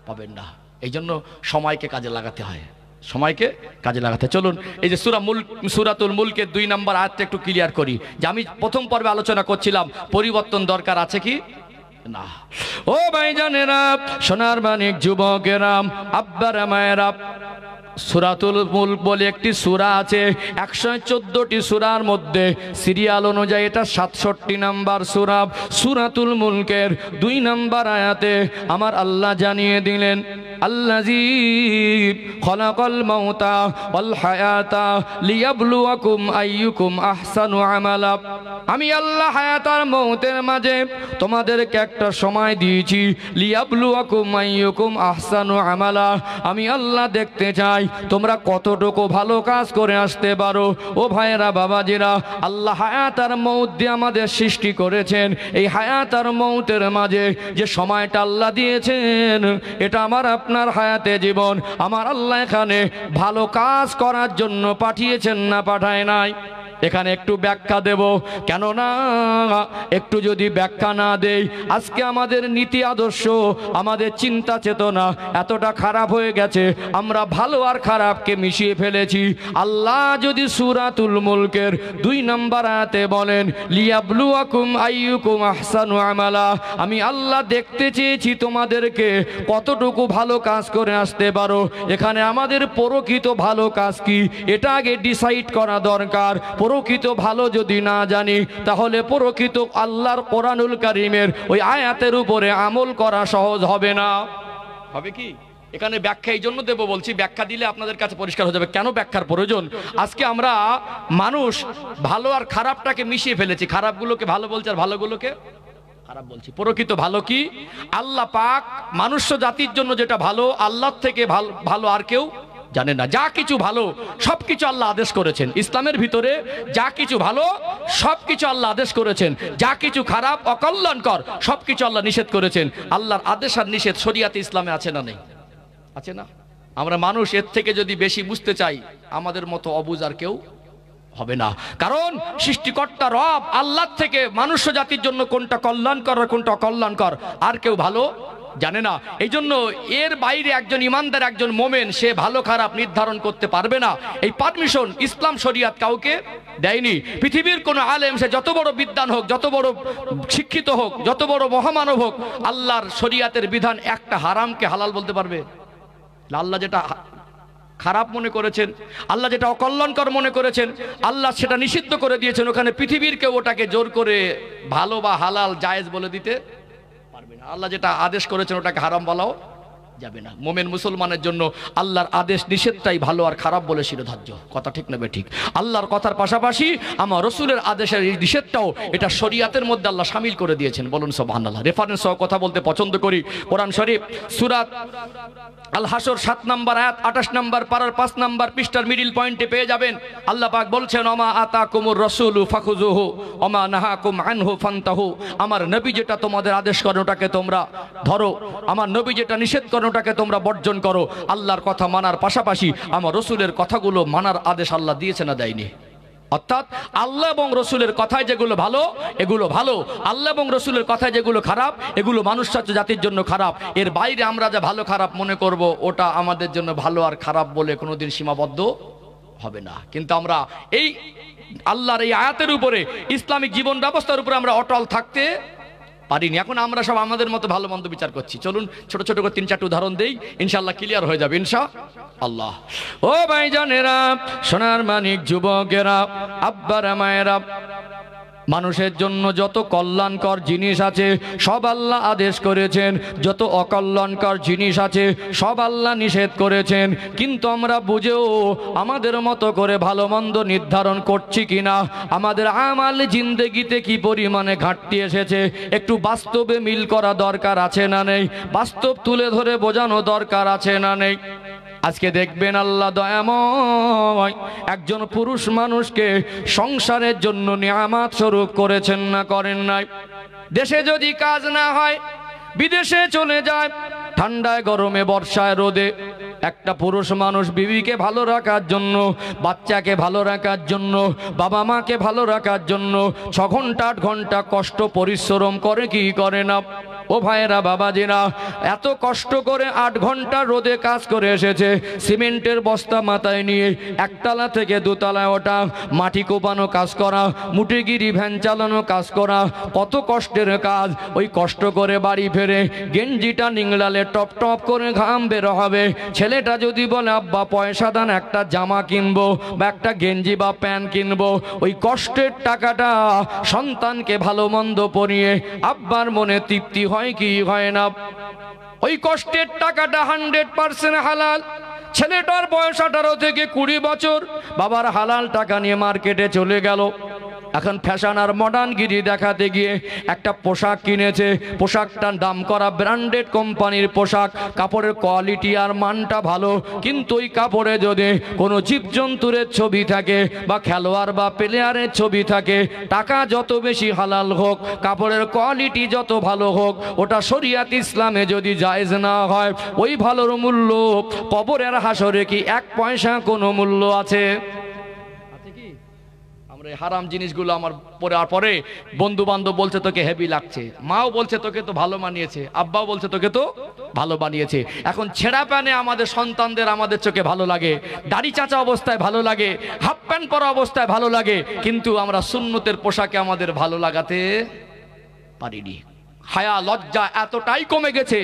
পাবেন না। এই জন্য সময়কে কাজে লাগাতে হয়, সময়কে কাজে লাগাতে। চলুন এই যে সূরাতুল মুলকের 2 নম্বর আয়াতটা একটু ক্লিয়ার করি। যে আমি প্রথম পর্বে আলোচনা করছিলাম পরিবর্তন দরকার আছে কি না। ও ভাইজানেরা, সোনার মানিক যুবকেরা, আব্বারা মায়েরা, সূরাতুল মুলক বলে একটি সূরা আছে। 114টি সূরার মধ্যে সিরিয়াল অনুযায়ী এটা 67 নম্বর সূরা। সূরাতুল মুলকের 2 নম্বর আয়াতে আমার আল্লাহ জানিয়ে দিলেন, আল্লাযী খলাকাল মাউতা ওয়াল হায়াতা লিয়াবলুয়াকুম আইয়ুকুম আহসানু আমালা। আমি আল্লাহ হায়াত আর মউতের মাঝে তোমাদেরকে একটা সময় দিয়েছি, লিয়াবলুয়াকুম আইয়ুকুম আহসানু আমালা। আমি আল্লাহ দেখতে চাই তোমরা কতটুকু ভালো কাজ করে আসতে পারো। ও ভাইয়েরা, বাবাজিরা, আল্লাহ হায়াত আর মউত দিয়ে আমাদের সৃষ্টি করেছেন। এই হায়াত আর মউতের মাঝে যে সময়টা আল্লাহ দিয়েছেন, এটা আমার আপনার হায়াতে জীবন। আমার আল্লাহ এখানে ভালো কাজ করার জন্য পাঠিয়েছেন, না পাঠায় নাই? এখানে একটু ব্যাখ্যা দেব, কেননা একটু যদি ব্যাখ্যা না দেই, আজকে আমাদের নীতি আদর্শ, আমাদের চিন্তা চেতনা এতটা খারাপ হয়ে গেছে, আমরা ভালো আর খারাপকে মিশিয়ে ফেলেছি। আল্লাহ যদি সূরাতুল মুলকের 2 নম্বর আয়াতে বলেন, লিয়াবলুয়াকুম আইয়ুকুম আহসানু আমালা, আমি আল্লাহ দেখতে চেয়েছি তোমাদেরকে কতটুকু ভালো কাজ করে আসতে পারো। এখানে আমাদের প্রকৃত ভালো কাজ কি, এটা আগে ডিসাইড করা দরকার। প্রকৃত ভালো যদি না জানি, তাহলে প্রকৃত আল্লাহর কোরআনুল কারীমের ওই আয়াতের উপরে আমল করা সহজ হবে না। হবে কি? এখানে ব্যাখ্যা এই জন্য দেব বলছি, ব্যাখ্যা দিলে আপনাদের কাছে পরিষ্কার হয়ে যাবে কেন ব্যাখ্যার প্রয়োজন। আজকে আমরা মানুষ ভালো আর খারাপটাকে মিশিয়ে ফেলেছি, খারাপগুলোকে ভালো বলছি আর ভালোগুলোকে খারাপ বলছি। প্রকৃত ভালো কি? আল্লাহ পাক মানুষ্য জাতির জন্য যেটা ভালো, আল্লাহর থেকে ভালো আর কেউ জানে না। যা কিছু ভালো সবকিছু আল্লাহ আদেশ করেছেন। ইসলামের ভিতরে যা কিছু ভালো সবকিছু আল্লাহ আদেশ করেছেন, যা কিছু খারাপ অকল্যাণকর সবকিছু আল্লাহ নিষেধ করেছেন। আল্লাহর আদেশ আর নিষেধ শরিয়াতে ইসলামে আছে না নেই? আছে না? আমরা মানুষ এর থেকে যদি বেশি বুঝতে চাই, আমাদের মতো অবুঝ আর কেউ হবে না। কারণ সৃষ্টিকর্তা রব আল্লাহ থেকে মানুষ্য জাতির জন্য কোনটা কল্যাণকর আর কোনটা অকল্যাণকর আর কেউ ভালো জানে না। এই জন্য এর বাইরে একজন ইমানদার, একজন মোমেন, সে ভালো খারাপ নির্ধারণ করতে পারবে না। এই পারমিশন ইসলাম শরিয়াত কাউকে দেয়নি। পৃথিবীর কোন আলেম, সে যত বড় বিদ্বান হোক, যত বড় শিক্ষিত হোক, যত বড় মহামানব হোক, আল্লাহর শরিয়াতের বিধান একটা হারামকে হালাল বলতে পারবে? আল্লাহ যেটা খারাপ মনে করেছেন, আল্লাহ যেটা অকল্যাণকর মনে করেছেন, আল্লাহ সেটা নিষিদ্ধ করে দিয়েছেন। ওখানে পৃথিবীর কেউ ওটাকে জোর করে ভালো বা হালাল জায়েজ বলে দিতে পারবে না। আল্লাহ যেটা আদেশ করেছেন ওটাকে হারাম বলাও যাবে না। মোমেন মুসলমানের জন্য আল্লাহর আদেশ নিষেধটাই ভালো আর খারাপ বলে শিরোধার্য। কথা ঠিক না বেঠিক? আল্লাহর কথার পাশাপাশি আমার রসুলের আদেশের এই নিষেধটাও এটা শরিয়াতের মধ্যে আল্লাহ শামিল করে দিয়েছেন। বলুন সুবহানাল্লাহ। রেফারেন্স সহ কথা বলতে পছন্দ করি। কোরআন শরীফ সূরা আল হাসর 7 নম্বর আয়াত 28 নম্বর পারার 5 নম্বর পৃষ্ঠার মিডিল পয়েন্টে পেয়ে যাবেন। আল্লাহ পাক বলছেন, ওমা আতাকুমুর রাসূলু ফাখুযুহু ওমা নাহাকুম আনহু ফান্তাহু। আমার নবী যেটা তোমাদের আদেশ করেন ওটাকে তোমরা ধরো, আমার নবী যেটা নিষেধ করেন ওটাকে তোমরা বর্জন করো। আল্লাহর কথা মানার পাশাপাশি আমার রসুলের কথাগুলো মানার আদেশ আল্লাহ দিয়েছে না দেয়নি? অর্থাৎ আল্লাহ এবং রসুলের কথায় যেগুলো ভালো এগুলো ভালো, আল্লাহ এবং রসুলের কথায় যেগুলো খারাপ এগুলো মানুষ জাতির জন্য খারাপ। এর বাইরে আমরা যা ভালো খারাপ মনে করব ওটা আমাদের জন্য ভালো আর খারাপ বলে কোনোদিন সীমাবদ্ধ হবে না। কিন্তু আমরা এই আল্লাহর এই আয়াতের উপরে, ইসলামিক জীবন ব্যবস্থার উপরে আমরা অটল থাকতে পারিনি। এখন আমরা সব আমাদের মতো ভালো মন্দ বিচার করছি। চলুন ছোট ছোট করে 3-4টি উদাহরণ দেই, ইনশাআল্লাহ ক্লিয়ার হয়ে যাবে ইনশাআল্লাহ। ও ভাইজানেরা, সোনার মানিক যুবকেরা, আব্বারা মায়েরা, মানুষের জন্য যত কল্যাণকর জিনিস আছে সব আল্লাহ আদেশ করেছেন, যত অকল্যাণকর জিনিস আছে সব আল্লাহ নিষেধ করেছেন। কিন্তু আমরা বুঝেও আমাদের মতো করে ভালো মন্দ নির্ধারণ করছি কিনা, আমাদের আমাল জিন্দেগিতে কি পরিমাণে ঘাটতি এসেছে একটু বাস্তবে মিল করা দরকার আছে না নেই? বাস্তব তুলে ধরে বোঝানো দরকার আছে না নেই? আজকে দেখবেন আল্লাহ দয়াময় একজন পুরুষ মানুষকে সংসারের জন্য নিয়ামত স্বরূপ করেছেন না করেন নাই? দেশে যদি কাজ না হয় বিদেশে চলে যায়, ঠান্ডায় গরমে বর্ষায় রোদে। একটা পুরুষ মানুষ বিবিকে ভালো রাখার জন্য, বাচ্চাকে ভালো রাখার জন্য, বাবা মাকে ভালো রাখার জন্য 6 ঘন্টা 8 ঘন্টা কষ্ট পরিশ্রম করে কি করে না? ও ভাইয়েরা, বাবাজিরা, এত কষ্ট করে 8 ঘন্টা রোদে কাজ করে এসেছে, সিমেন্টের বস্তা মাথায় নিয়ে একতলা থেকে দোতলায় ওঠা, মাটি কোপানো কাজ করা, মুটিগিরি ভ্যান চালানো কাজ করা, কত কষ্টের কাজ। ওই কষ্ট করে বাড়ি ফেরে গেঞ্জিটা নিংড়ালে টপ টপ করে ঘাম বের হবে। ছেলেটা যদি বলে আব্বা পয়সা দান, একটা জামা কিনবো বা একটা গেঞ্জি বা প্যান্ট কিনবো, ওই কষ্টের টাকাটা সন্তানকে ভালো মন্দ পরিয়ে আব্বার মনে তৃপ্তি হয় কি হয় না? ওই কষ্টের টাকাটা 100% হালাল। ছেলেটার বয়স 18 থেকে 20 বছর, বাবার হালাল টাকা নিয়ে মার্কেটে চলে গেল। এখন ফ্যাশন আর মডার্নগিরি দেখাতে গিয়ে একটা পোশাক কিনেছে, পোশাকটার দাম করা ব্র্যান্ডেড কোম্পানির পোশাক, কাপড়ের কোয়ালিটি আর মানটা ভালো, কিন্তু ওই কাপড়ে যদি কোনো জীবজন্তুরের ছবি থাকে বা খেলোয়াড় বা প্লেয়ারের ছবি থাকে, টাকা যত বেশি হালাল হোক, কাপড়ের কোয়ালিটি যত ভালো হোক, ওটা শরিয়াত ইসলামে যদি জায়েজ না হয়, ওই ভালোর মূল্য কবরের হাসরে কি 1 পয়সা কোনো মূল্য আছে? হারাম জিনিসগুলো আমার পরে বন্ধু বান্ধব বলছে তোকে হেভি লাগছে, মাও বলছে তোকে তো ভালো মানিয়েছে, আব্বাও বলছে তোকে তো ভালো বানিয়েছে। এখন ছেঁড়া প্যানে আমাদের সন্তানদের আমাদের চোখে ভালো লাগে, দাড়ি চাচা অবস্থায় ভালো লাগে, হাফ প্যান্ট পরা অবস্থায় ভালো লাগে, কিন্তু আমরা সুন্নতের পোশাকে আমাদের ভালো লাগাতে পারিনি। হায়া লজ্জা এতটাই কমে গেছে,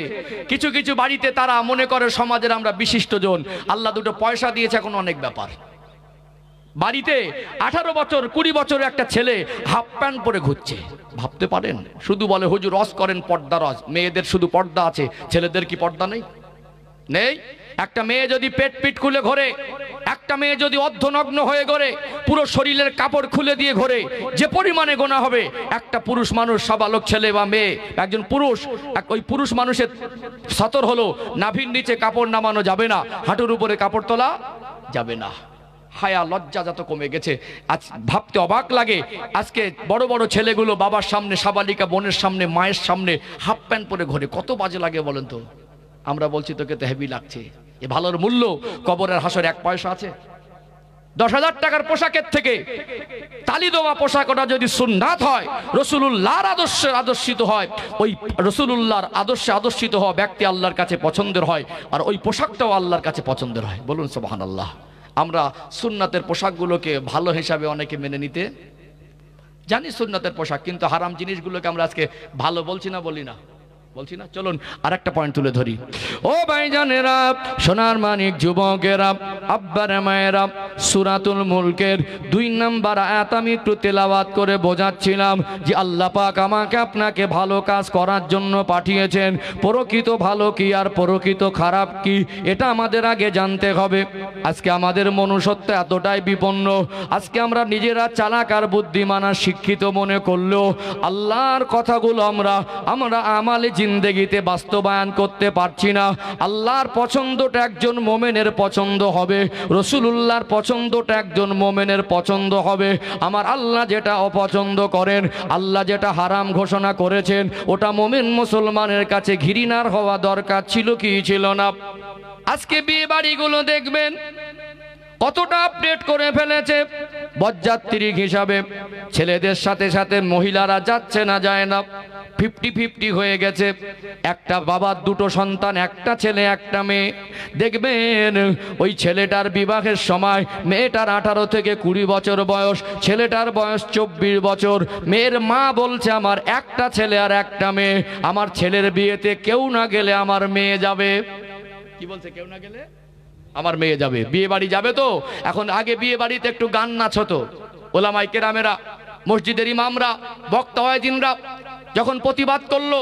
কিছু কিছু বাড়িতে তারা মনে করে সমাজের আমরা বিশিষ্ট জন, আল্লাহ দুটো পয়সা দিয়েছে, এখন অনেক ব্যাপার। বাড়িতে 18 বছর 20 বছর একটা ছেলে হাফ প্যান্ট পরে ঘুরছে, ভাবতে পারেন? শুধু বলে হুজুর রস করেন, পর্দা রস। মেয়েদের শুধু পর্দা আছে, ছেলেদের কি পর্দা নেই? নেই। একটা মেয়ে যদি পেট পিট খুলে ঘোরে, একটা মেয়ে যদি অর্ধনগ্ন হয়ে ঘোরে, পুরো শরীরের কাপড় খুলে দিয়ে ঘোরে, যে পরিমাণে গোনা হবে। একটা পুরুষ মানুষ, সাবালক ছেলে বা মেয়ে, একজন পুরুষ, ওই পুরুষ মানুষের সতর হলো নাভির নিচে কাপড় নামানো যাবে না, হাঁটুর উপরে কাপড় তোলা যাবে না। হায়া লজ্জা যত কমে গেছে, আজ ভাবতে অবাক লাগে। আজকে বড় বড় ছেলেগুলো বাবার সামনে, সাবালিকা বোনের সামনে, মায়ের সামনে হাফ প্যান্ট পরে ঘোরে, কত বাজে লাগে বলেন তো? আমরা বলছি তোকে তো হেভি লাগছে। এ ভালোর মূল্য কবরের হাসরে 1 পয়সা আছে? 10,000 টাকার পোশাকের থেকে তালি দেওয়া পোশাক, ওটা যদি সুন্নাত হয়, রসুলুল্লাহর আদর্শে আদর্শিত হয়, ওই রসুলুল্লাহর আদর্শে আদর্শিত হওয়া ব্যক্তি আল্লাহর কাছে পছন্দের হয়, আর ওই পোশাকটাও আল্লাহর কাছে পছন্দের হয়। বলুন সুবহানাল্লাহ। আমরা সুন্নাতের পোশাকগুলোকে ভালো হিসাবে অনেকে মেনে নিতে জানি, সুন্নাতের পোশাক, কিন্তু হারাম জিনিসগুলোকে আমরা আজকে ভালো বলছি না, বলি না, বলছি না। চলুন আরেকটা পয়েন্ট তুলে ধরি। ও ভাইজানেরা, সোনার মানিক যুবকেরা, আব্বার মায়েরা, সূরাতুল মুলকের 2 নম্বর আয়াত আমি একটু তেলাওয়াত করে বোঝাচ্ছিলাম যে আল্লাহ পাক আমাকে আপনাকে ভালো কাজ করার জন্য পাঠিয়েছেন। প্রকৃত ভালো কি আর প্রকৃত খারাপ কি, এটা আমাদের আগে জানতে হবে। আজকে আমাদের মনুষ্যত্ব এতটাই বিপন্ন, আজকে আমরা নিজেরা চালাক আর বুদ্ধিমান আর শিক্ষিত মনে করলেও আল্লাহর কথাগুলো আমরা আমালে জিন্দেগিতে বাস্তবায়ন করতে পারছি না। আল্লাহর পছন্দটা একজন মোমেনের পছন্দ হবে, রসুলুল্লাহর পছন্দটা একজন মোমেনের পছন্দ হবে। আমার আল্লাহ যেটা অপছন্দ করেন, আল্লাহ যেটা হারাম ঘোষণা করেছেন, ওটা মোমেন মুসলমানের কাছে ঘৃণার হওয়া দরকার ছিল কি ছিল না? আজকে বিয়ে বাড়িগুলো দেখবেন কতটা আপডেট করে ফেলেছে। বরযাত্রী হিসাবে ছেলেদের সাথে সাথে মহিলারা যাচ্ছে না, যায় না, 50-50 হয়ে গেছে। একটা বাবার 2টো সন্তান, একটা ছেলে একটা মেয়ে। দেখবেন ওই ছেলেটার বিবাহের সময় মেয়েটার 18 থেকে 20 বছর বয়স, ছেলেটার বয়স 24 বছর। মেয়ের মা বলছে আমার একটা ছেলে আর একটা মেয়ে, আমার ছেলের বিয়েতে কেউ না গেলে আমার মেয়ে যাবে। কি বলছে? কেউ না গেলে আমার মেয়ে যাবে। বিয়ে বাড়ি যাবে তো এখন, আগে বিয়ে বাড়িতে একটু গান নাচ হতো। ওলামায়ে কেরামেরা, মসজিদের ইমামরা, বক্তা ওয়াইজিনরা যখন প্রতিবাদ করলো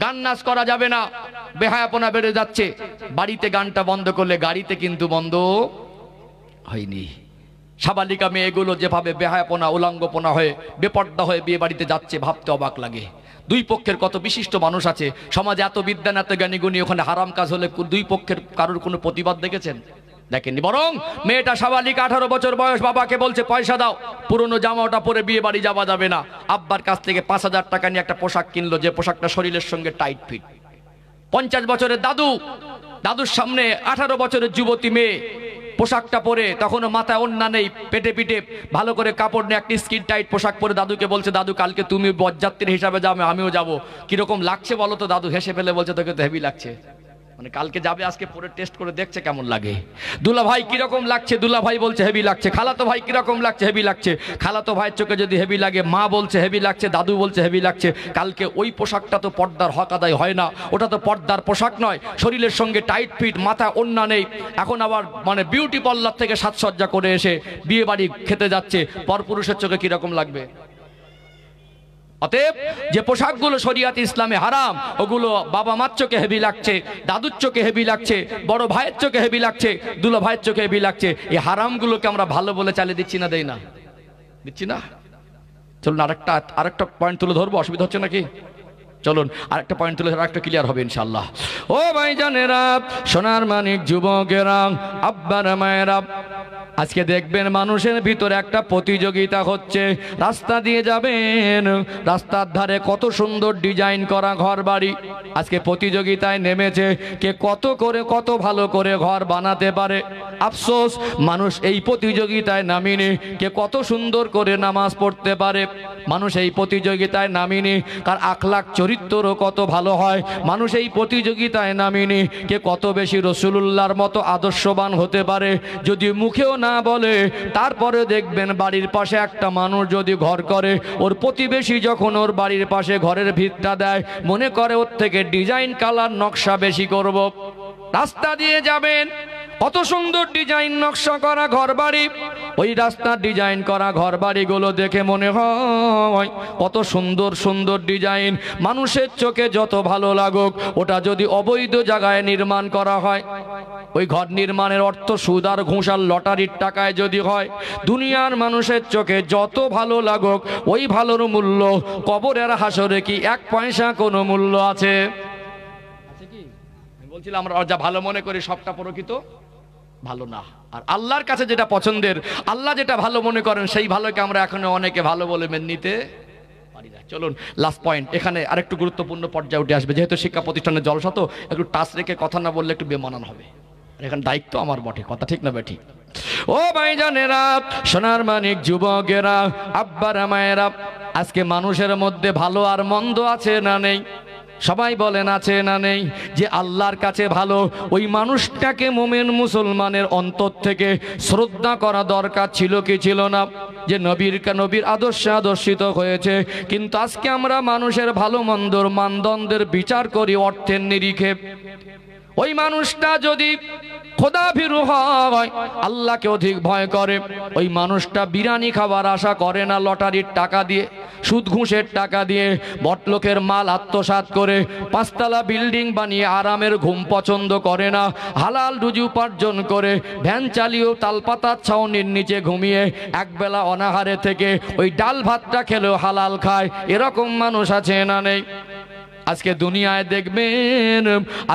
গান নাচ করা যাবে না, বেহায়াপনা বেড়ে যাচ্ছে, বাড়িতে গানটা বন্ধ করলে গাড়িতে কিন্তু বন্ধ হয়নি। সাবালিকা মেয়েগুলো যেভাবে বেহায়াপনা, উলঙ্গপনা হয়ে, বেপর্দা হয়ে বিয়ে বাড়িতে যাচ্ছে, ভাবতে অবাক লাগে। 2 পক্ষের কত বিশিষ্ট মানুষ আছে সমাজে, এত বিদ্যান, এত জ্ঞানী গুণী, ওখানে হারাম কাজ হলে 2 পক্ষের কারোর কোনো প্রতিবাদ দেখেছেন? দেখেননি, বরং মেয়েটা সাবালিক 18 বছর বয়স, বাবাকে বলছে পয়সা দাও, পুরনো জামাটা পরে বিয়ে বাড়ি যাওয়া যাবে না। আব্বার কাছ থেকে 5,000 টাকা নিয়ে একটা পোশাক কিনলো, যে পোশাকটা শরীরের সঙ্গে টাইট ফিট। 50 বছরের দাদুর সামনে 18 বছরের যুবতী মেয়ে পোশাকটা পরে, তখনও মাথায় ওড়না নেই, পেটে পিঠে ভালো করে কাপড় নেই, একটা স্কিন টাইট পোশাক পরে দাদুকে বলছে, দাদু কালকে তুমি বরযাত্রী হিসাবে যাবে, আমিও যাব, কিরকম লাগছে বলো তো? দাদু হেসে ফেলে বলছে, তোকে তো হেভি লাগছে। মানে কালকে যাবে, আজকে পরে টেস্ট করে দেখছে কেমন লাগে। দুলা ভাই কিরকম লাগছে? দুলা ভাই বলছে হেভি লাগছে। খালাতো ভাই কিরকম লাগছে? হেভি লাগছে। খালাতো ভাইয়ের চোখে যদি হেভি লাগে, মা বলছে হেভি লাগছে, দাদু বলছে হেভি লাগছে। কালকে ওই পোশাকটা তো পর্দার হক আদায় হয় না, ওটা তো পর্দার পোশাক নয়, শরীরের সঙ্গে টাইট ফিট, মাথা ওড়না নেই। এখন আবার মানে বিউটি পার্লার থেকে সাজসজ্জা করে এসে বিয়ে বাড়ি খেতে যাচ্ছে, পরপুরুষের চোখে কিরকম লাগবে? অতএব যে পোশাকগুলো শরিয়াত ইসলামে হারাম, ওগুলো বাবা মার চোখে হেভি লাগছে, দাদুর চোখে হেভি লাগছে, বড় ভাইয়ের চোখে হেভি লাগছে, দুলা ভাইয়ের চোখে হেভি লাগছে। এই হারামগুলোকে আমরা ভালো বলে চালিয়ে দিচ্ছি না, দেই না? দিচ্ছি না? চলুন আরেকটা পয়েন্ট তুলে ধরবো, অসুবিধা হচ্ছে নাকি? চলুন আরেকটা পয়েন্ট তুলে আরেকটা ক্লিয়ার হবে ইনশাআল্লাহ। ও ভাইজানেরা, সোনার মানিক যুবকেরা, আব্বারা মায়েরা, আজকে দেখবেন মানুষের ভিতরে একটা প্রতিযোগিতা হচ্ছে। রাস্তা দিয়ে যাবেন, রাস্তার ধারে কত সুন্দর ডিজাইন করা ঘর বাড়ি, আজকে প্রতিযোগিতায় নেমেছে কে কত ভালো করে ঘর বানাতে পারে। আফসোস, মানুষ এই প্রতিযোগিতায় নামিনি কে কত সুন্দর করে নামাজ পড়তে পারে। মানুষ এই প্রতিযোগিতায় নামিনি কার আখলাক চরিত্রও কত ভালো হয়। মানুষ এই প্রতিযোগিতায় নামিনি কে কত বেশি রসুলুল্লাহর মতো আদর্শবান হতে পারে। যদি মুখেও না বলে, তারপরে দেখবেন বাড়ির পাশে একটা মানুষ যদি ঘর করে, ওর প্রতিবেশী যখন ওর বাড়ির পাশে ঘরের ভিতটা দেয়, মনে করে ওর থেকে ডিজাইন কালার নকশা বেশি করব। রাস্তা দিয়ে যাবেন, কত সুন্দর ডিজাইন নকশা করা ঘর বাড়ি, ওই রাস্তার ডিজাইন করা ঘর বাড়িগুলো দেখে মনে হয় কত সুন্দর সুন্দর ডিজাইন। মানুষের চোখে যত ভালো লাগুক, ওটা যদি অবৈধ জায়গায় নির্মাণ করা হয়, ওই ঘর নির্মাণের অর্থ সুদ আর ঘুষ আর লটারির টাকায় যদি হয়, দুনিয়ার মানুষের চোখে যত ভালো লাগুক, ওই ভালোর মূল্য কবরের হাসরে কি 1 পয়সা কোনো মূল্য আছে? কি বলছিলাম, আমরা যা ভালো মনে করি সবটা প্রকৃত ভালো না। আর আল্লাহর কাছে যেটা পছন্দের, আল্লাহ যেটা ভালো মনে করেন, সেই ভালোকে আমরা এখনো অনেকে ভালো বলে মেনে নিতে পারি না। চলুন লাস্ট পয়েন্ট, এখানে আরেকটু গুরুত্বপূর্ণ পর্যায়ে উঠে আসবে। যেহেতু শিক্ষা প্রতিষ্ঠানের জলসা, তো একটু টাচ রেখে কথা না বললে একটু বেমানান হবে। এখানে দায়িত্ব আমার বটে, কথা ঠিক না বেঠিক? ও ভাইজানেরা, সোনার মানিক যুবকেরা, আব্বারা মায়েরা, আজকে মানুষের মধ্যে ভালো আর মন্দ আছে না নেই? সবাই বলেন আছে না নেই? যে আল্লাহর কাছে ভালো, ওই মানুষটাকে মুমিন মুসলমানের অন্তর থেকে শ্রদ্ধা করা দরকার ছিল কি ছিল না? যে নবীর আদর্শে আদর্শিত হয়েছে। কিন্তু আজকে আমরা মানুষের ভালো মন্দর মানদণ্ডের বিচার করি অর্থের নিরিখে। ওই মানুষটা যদি খোদাভীরু হয়, আল্লাহকে অধিক ভয় করে, ওই মানুষটা বিরিয়ানি খাবার আশা করে না লটারির টাকা দিয়ে, সুদ ঘুষের টাকা দিয়ে, বটলোকের মাল আত্মসাৎ করে 5 তলা বিল্ডিং বানিয়ে আরামের ঘুম পছন্দ করে না। হালাল রুজি উপার্জন করে ভ্যান চালিয়েও তালপাতার ছাউনির নিচে ঘুমিয়ে একবেলা অনাহারে থেকে ওই ডাল ভাতটা খেলেও হালাল খায়। এরকম মানুষ আছে না নেই? আজকে দুনিয়ায় দেখবেন,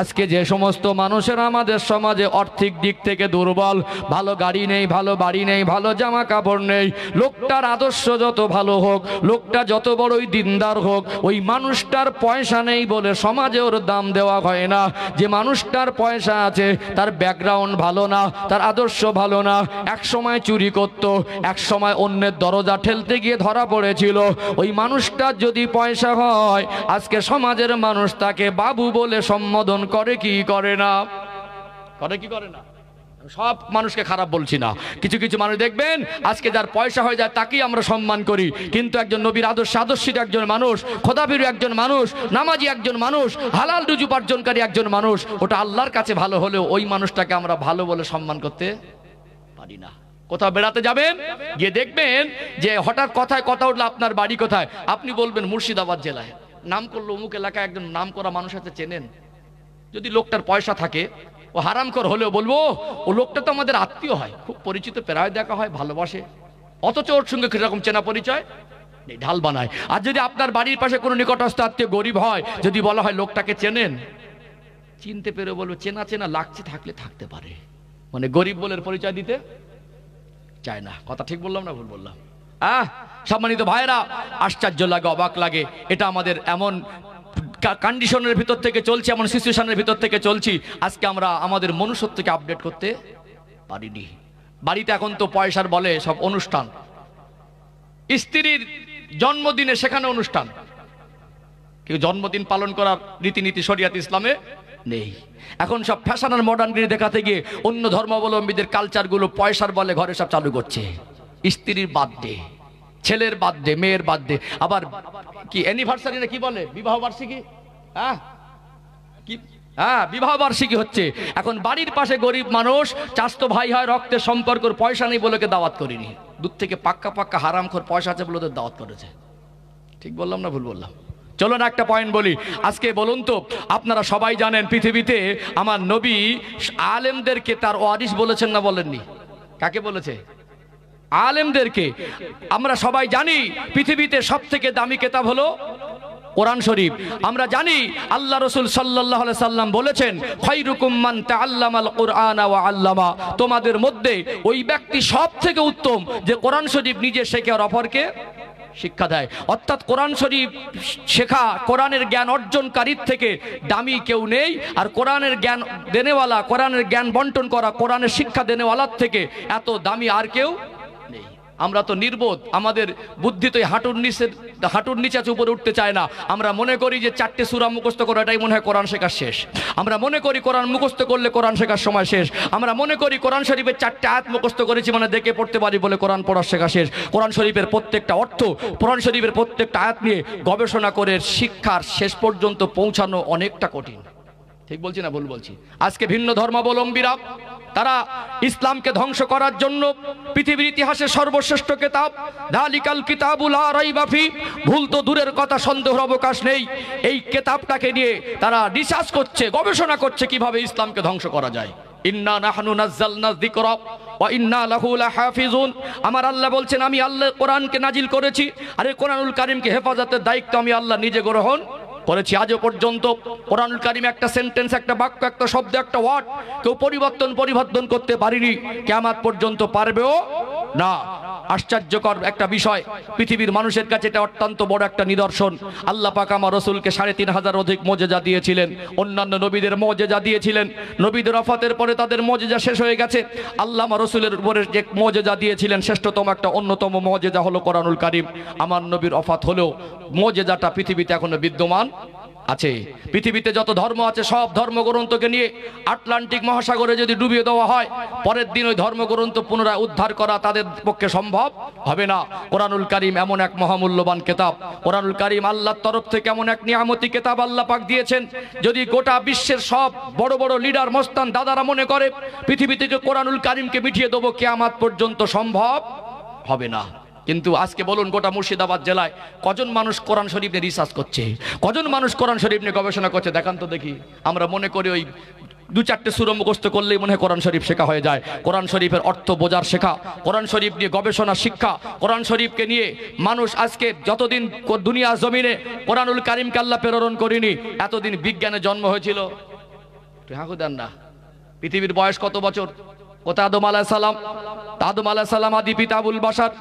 আজকে যে সমস্ত মানুষের আমাদের সমাজে আর্থিক দিক থেকে দুর্বল, ভালো গাড়ি নেই, ভালো বাড়ি নেই, ভালো জামা কাপড় নেই, লোকটার আদর্শ যত ভালো হোক, লোকটা যত বড়ই দিনদার হোক, ওই মানুষটার পয়সা নেই বলে সমাজে ওর দাম দেওয়া হয় না। যে মানুষটার পয়সা আছে, তার ব্যাকগ্রাউন্ড ভালো না, তার আদর্শ ভালো না, এক সময় চুরি করত, এক সময় অন্যের দরজা ঠেলতে গিয়ে ধরা পড়েছিল, ওই মানুষটার যদি পয়সা হয়, আজকে সমাজের মানুষ তাকে বাবু বলে সম্বোধন করে কি করে না? করে কি করে না? সব মানুষকে খারাপ বলছি না, কিছু কিছু মানুষ দেখবেন আজকে যার পয়সা হয়ে যায় তাকেই আমরা সম্মান করি। কিন্তু একজন নবীর আদর্শ আদর্শিত একজন মানুষ, খোদাভীরু একজন মানুষ, নামাজি একজন মানুষ, হালাল রুজি উপার্জনকারী একজন মানুষ, ওটা আল্লাহর কাছে ভালো হলেও ওই মানুষটাকে আমরা ভালো বলে সম্মান করতে পারি না। কোথাও বেড়াতে যাবেন, গিয়ে দেখবেন যে হঠাৎ কথায় কথা উঠলো, আপনার বাড়ি কোথায়? আপনি বলবেন মুর্শিদাবাদ জেলায়। নাম করলো অমুক এলাকায় একজন নাম করা মানুষ আছে, চেনেন? যদি লোকটার পয়সা থাকে, ও হারামখোর হলেও বলবো ও লোকটা তো আমাদের আত্মীয় হয়, খুব পরিচিত, প্রায় দেখা হয়, ভালোবাসে, অথচ ওর সঙ্গে কিরকম চেনা পরিচয় নেই, ঢাল বানায়। আর যদি আপনার বাড়ির পাশে কোনো নিকটস্থ আত্মীয় গরিব হয়, যদি বলা হয় লোকটাকে চেনেন, চিনতে পেরে বলবো চেনা চেনা লাগছে, থাকলে থাকতে পারে, মানে গরিব বলে পরিচয় দিতে চায় না। কথা ঠিক বললাম না ভুল বললাম? সম্মানিত ভাইরা, আশ্চর্য লাগে, অবাক লাগে। এটা আমাদের এমন কন্ডিশনের ভিতর থেকে চলছে, এমন সিচুয়েশনের ভিতর থেকে চলছি, আজকে আমরা আমাদের মনুষ্যত্বকে আপডেট করতে পারিনি। বাড়িতে এখন তো পয়সার বলে সব অনুষ্ঠান, স্ত্রীর জন্মদিনে সেখানে অনুষ্ঠান, কেউ জন্মদিন পালন করার রীতিনীতি শরিয়াত ইসলামে নেই। এখন সব ফ্যাশন আর মডার্নগিরি দেখাতে গিয়ে অন্য ধর্মাবলম্বীদের কালচারগুলো পয়সার বলে ঘরে সব চালু করছে। স্ত্রীর বার্থডে, ছেলের বার্থডে, মেয়ের বার্থডে, আবার কি অ্যানিভার্সারি না কি বলে, বিবাহ বার্ষিকী, কি বিবাহ বার্ষিকী হচ্ছে। এখন বাড়ির পাশে গরিব মানুষ, চাস্তো ভাই হয়, রক্তের সম্পর্ক, পয়সা নেই বলে দাওয়াত করিনি, দূর থেকে পাক্কা পাক্কা হারামখোর পয়সা আছে বলে ওদের দাওয়াত করেছে। ঠিক বললাম না ভুল বললাম? চলো না একটা পয়েন্ট বলি আজকে। বলুন তো, আপনারা সবাই জানেন পৃথিবীতে আমার নবী আলেমদেরকে তার ওয়ারিস বলেছেন না বলেননি? কাকে বলেছে? আলেমদেরকে। আমরা সবাই জানি পৃথিবীতে সব থেকে দামি কিতাব হলো কোরআন শরীফ। আমরা জানি আল্লাহ রাসূল সাল্লাল্লাহু আলাইহি সাল্লাম বলেছেন, খায়রুকুম মান তাআল্লামাল কুরআনা ওয়া আল্লামা, তোমাদের মধ্যে ওই ব্যক্তি সব থেকে উত্তম যে কোরআন শরীফ নিজে শেখে আর অপরকে শিক্ষা দেয়। অর্থাৎ কোরআন শরীফ শেখা, কোরআনের জ্ঞান অর্জনকারীর থেকে দামি কেউ নেই। আর কোরআনের জ্ঞান দেনেওয়ালা, কোরআনের জ্ঞান বন্টন করা, কোরআনের শিক্ষা দেনেওয়ালার থেকে এত দামি আর কেউ নেই। আমরা তো নির্বোধ, আমাদের বুদ্ধি তো হাঁটুর নিচে উপরে উঠতে চায় না। আমরা মনে করি যে 4টে সূরা মুখস্থ করা এটাই মনে হয় কোরআন শেখার শেষ। আমরা মনে করি কোরআন মুখস্থ করলে কোরআন শেখার সময় শেষ। আমরা মনে করি কোরআন শরীফের 4টে আয়াত মুখস্থ করেছি মানে দেখে পড়তে পারি বলে কোরআন পড়ার শেখা শেষ। কোরআন শরীফের প্রত্যেকটা অর্থ, কোরআন শরীফের প্রত্যেকটা আয়াত নিয়ে গবেষণা করে শিক্ষার শেষ পর্যন্ত পৌঁছানো অনেকটা কঠিন। ঠিক বলছি না ভুল বলছি? আজকে ভিন্ন ধর্মাবলম্বীরা তারা ইসলামকে ধ্বংস করার জন্য পৃথিবীর ইতিহাসে সর্বশ্রেষ্ঠ কিতাব যালিকাল কিতাবুল লা রাইবা ফি, ভুল তো দূরের কথা, সন্দেহের অবকাশ নেই, এই কিতাবটাকে নিয়ে তারা রিসার্চ করছে, গবেষণা করছে কিভাবে ইসলামকে ধ্বংস করা যায়। ইন্না নাহনু নাযালনা যিকরা ওয়া ইন্না লাহু লাহাফিজুন। আমার আল্লাহ বলছেন, আমি আল্লাহ কোরআনকে নাজিল করেছি, আর এই কোরআনুল কারীমকে হেফাজতের দায়িত্ব আমি আল্লাহ নিজে গ্রহণ করেছি। আজও পর্যন্ত কোরআনুল কারীম একটা সেন্টেন্স, একটা বাক্য, একটা শব্দ, একটা ওয়ার্ড কেউ পরিবর্তন করতে পারেনি, কিয়ামত পর্যন্ত পারবেও না। আশ্চর্যকর একটা বিষয়, পৃথিবীর মানুষের কাছে এটা অত্যন্ত বড় একটা নিদর্শন। আল্লাহ পাক আমার রাসূলকে ৩৫০০ অধিক মুজিজা দিয়েছিলেন, অন্যান্য নবীদের মুজিজা দিয়েছিলেন। নবীদের ওফাতের পরে তাদের মুজিজা শেষ হয়ে গেছে। আল্লাহ আমার রাসূলের উপরে যে মুজিজা দিয়েছিলেন শ্রেষ্ঠতম একটা অন্যতম মুজিজা হলো কোরআনুল কারীম। আমার নবীর ওফাত হলেও মুজিজাটা পৃথিবীতে এখনো বিদ্যমান আছে। পৃথিবীতে যত ধর্ম আছে সব ধর্মগ্রন্থকে নিয়ে আটলান্টিক মহাসাগরে যদি ডুবিয়ে দেওয়া হয়, পরের দিন ওই ধর্মগ্রন্থ পুনরায় উদ্ধার করা তাদের পক্ষে সম্ভব হবে না। কোরআনুল কারীম এমন এক মহামূল্যবান কিতাব। কোরআনুল কারীম আল্লাহর তরফ থেকে এমন এক নিয়ামতি কিতাব আল্লাহ পাক দিয়েছেন, যদি গোটা বিশ্বের সব বড় বড় লিডার, মস্তান, দাদারা মনে করে পৃথিবী থেকে কোরআনুল কারীমকে মিটিয়ে দেবো, কিয়ামত পর্যন্ত সম্ভব হবে না। কিন্তু আজকে বলুন, গোটা মুর্শিদাবাদ জেলায় কজন মানুষ কোরআন শরীফ নিয়ে রিসার্চ করছে, কজন মানুষ কোরআন শরীফ নিয়ে গবেষণা করছে? দেখান তো দেখি। আমরা মনে করি ওই 2-4টে সূরা মুখস্থ করলেই মনে হয় কোরআন শরীফ শেখা হয়ে যায়। কোরআন শরীফের অর্থ বোঝার শেখা, কোরআন শরীফ নিয়ে গবেষণা শিক্ষা, কোরআন শরীফকে নিয়ে মানুষ আজকে যতদিন দুনিয়া জমিনে কোরআনুল কারীমকে আল্লাহ প্রেরণ করিনি, এতদিন বিজ্ঞানের জন্ম হয়েছিল। দেন না, পৃথিবীর বয়স কত বছর? কোথায় আদম আলাইহিস সালাম? আদম আলাইহিস সালাম আদি পিতা আবুল বাশার,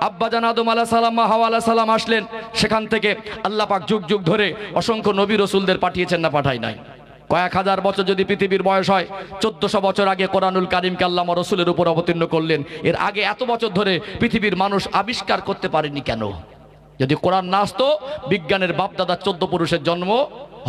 আব্বাজান আদম আলাইহিস সালাম, মা হাওয়া আলাইহিস সালাম আসলেন। সেখান থেকে আল্লাহ পাক যুগ যুগ ধরে অসংখ্য নবী রাসূলদের পাঠিয়েছেন না পাঠাই নাই? কয়েক হাজার বছর যদি পৃথিবীর বয়স হয়, 1400 বছর আগে কোরআনুল কারীমকে আল্লাহ আমার রাসূলের উপর অবতীর্ণ করলেন। এর আগে এত বছর ধরে পৃথিবীর মানুষ আবিষ্কার করতে পারেনি কেন? যদি কোরআন না আসতো, বিজ্ঞানের বাপদাদা 14 পুরুষের জন্ম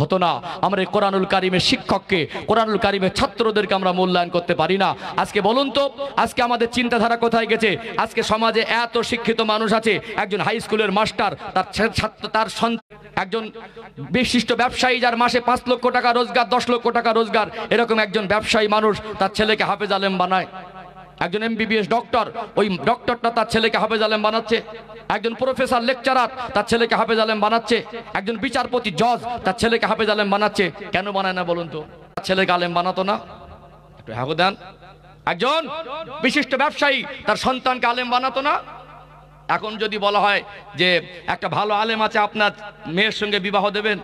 হতো না। আমরা কোরআনুল কারীমের শিক্ষককে, কোরআনুল কারীমের ছাত্রদেরকে আমরা মূল্যায়ন করতে পারি না। আজকে বলুন তো, আজকে আমাদের চিন্তাধারা কোথায় গেছে? আজকে সমাজে এত শিক্ষিত মানুষ আছে, একজন হাই স্কুলের মাস্টার, তার ছাত্র, তার একজন বিশিষ্ট ব্যবসায়ী যার মাসে 5 লক্ষ টাকা রোজগার, 10 লক্ষ টাকা রোজগার, এরকম একজন ব্যবসায়ী মানুষ তার ছেলেকে হাফেজ আলেম বানায়। একজন MBBS ডক্টর, ওই ডক্টরটা তার ছেলেকে হাফেজ আলেম বানাচ্ছে। একজন প্রফেসর লেকচারার তার ছেলেকে হাফেজ আলেম বানাচ্ছে। একজন বিচারপতি জজ তার ছেলেকে হাফেজ আলেম বানাচ্ছে। কেন বানায় না বলুন তো? তার ছেলেকে আলেম বানাতো না? একটু হ্যাঁ দেন। একজন বিশিষ্ট ব্যবসায়ী তার সন্তানকে আলেম বানাতো না? এখন যদি বলা হয় যে একটা ভালো আলেম আছে, আপনার মেয়ের সঙ্গে বিবাহ দেবেন,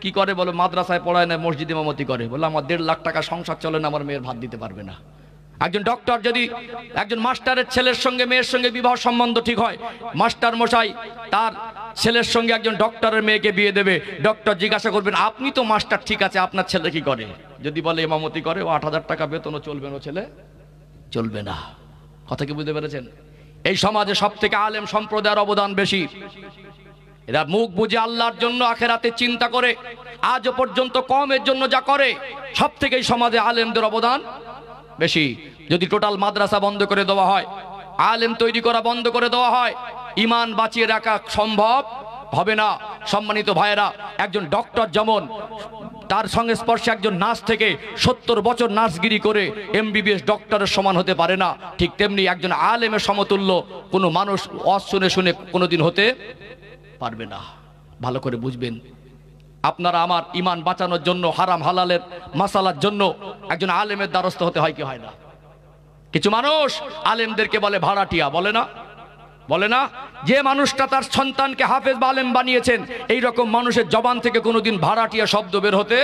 কি করে বলো? মাদ্রাসায় পড়ায় না, মসজিদে ইমামতি করে। বলে আমার 1.5 লাখ টাকা সংসার চলে না, আমার মেয়ের ভাত দিতে পারবে না। একজন ডক্টর যদি একজন মাস্টারের ছেলের সঙ্গে মেয়ের সঙ্গে বিবাহ সম্বন্ধ ঠিক হয়, মাস্টার মশাই তার ছেলের সঙ্গে একজন ডক্টরের মেয়েকে বিয়ে দেবে। ডক্টর জিজ্ঞাসা করবেন, আপনি তো মাস্টার ঠিক আছে, আপনার ছেলে কি করে? যদি বলে ইমামতি করে, ও 8,000 টাকা বেতনও চলবে না, ছেলে চলবে না। কথা কি বুঝতে পেরেছেন? এই সমাজে সব থেকে আলেম সম্প্রদায়ের অবদান বেশি। এরা মুখ বুঝে আল্লাহর জন্য আখেরাতে চিন্তা করে আজও পর্যন্ত কমের জন্য যা করে, সব থেকে এই সমাজে আলেমদের অবদান বেশি। যদি টোটাল মাদ্রাসা বন্ধ করে দেওয়া হয়, আলেম তৈরি করা বন্ধ করে দেওয়া হয়, ঈমান বাঁচিয়ে রাখা সম্ভব হবে না। সম্মানিত ভাইয়েরা, একজন ডক্টর যেমন তার সংস্পর্শে একজন নার্স থেকে 70 বছর নার্সগিরি করে MBBS ডক্টরের সমান হতে পারে না, ঠিক তেমনি একজন আলেমের সমতুল্য কোনো মানুষ ওয়াজ শুনে শুনে কোনোদিন হতে পারবে না। ভালো করে বুঝবেন। আপনারা আমার ঈমান বাঁচানোর জন্য, হারাম হালালের মাসালার জন্য একজন আলেমের দ্বারস্থ হতে হয় কি হয় না? কিছু মানুষ আলেমদেরকে বলে ভাড়াটিয়া, বলে না? বলে না? যে মানুষটা তার সন্তানকে হাফেজ বা আলেম বানিয়েছেন, এই রকম মানুষের জবান থেকে কোনোদিন ভাড়াটিয়া শব্দ বের হতে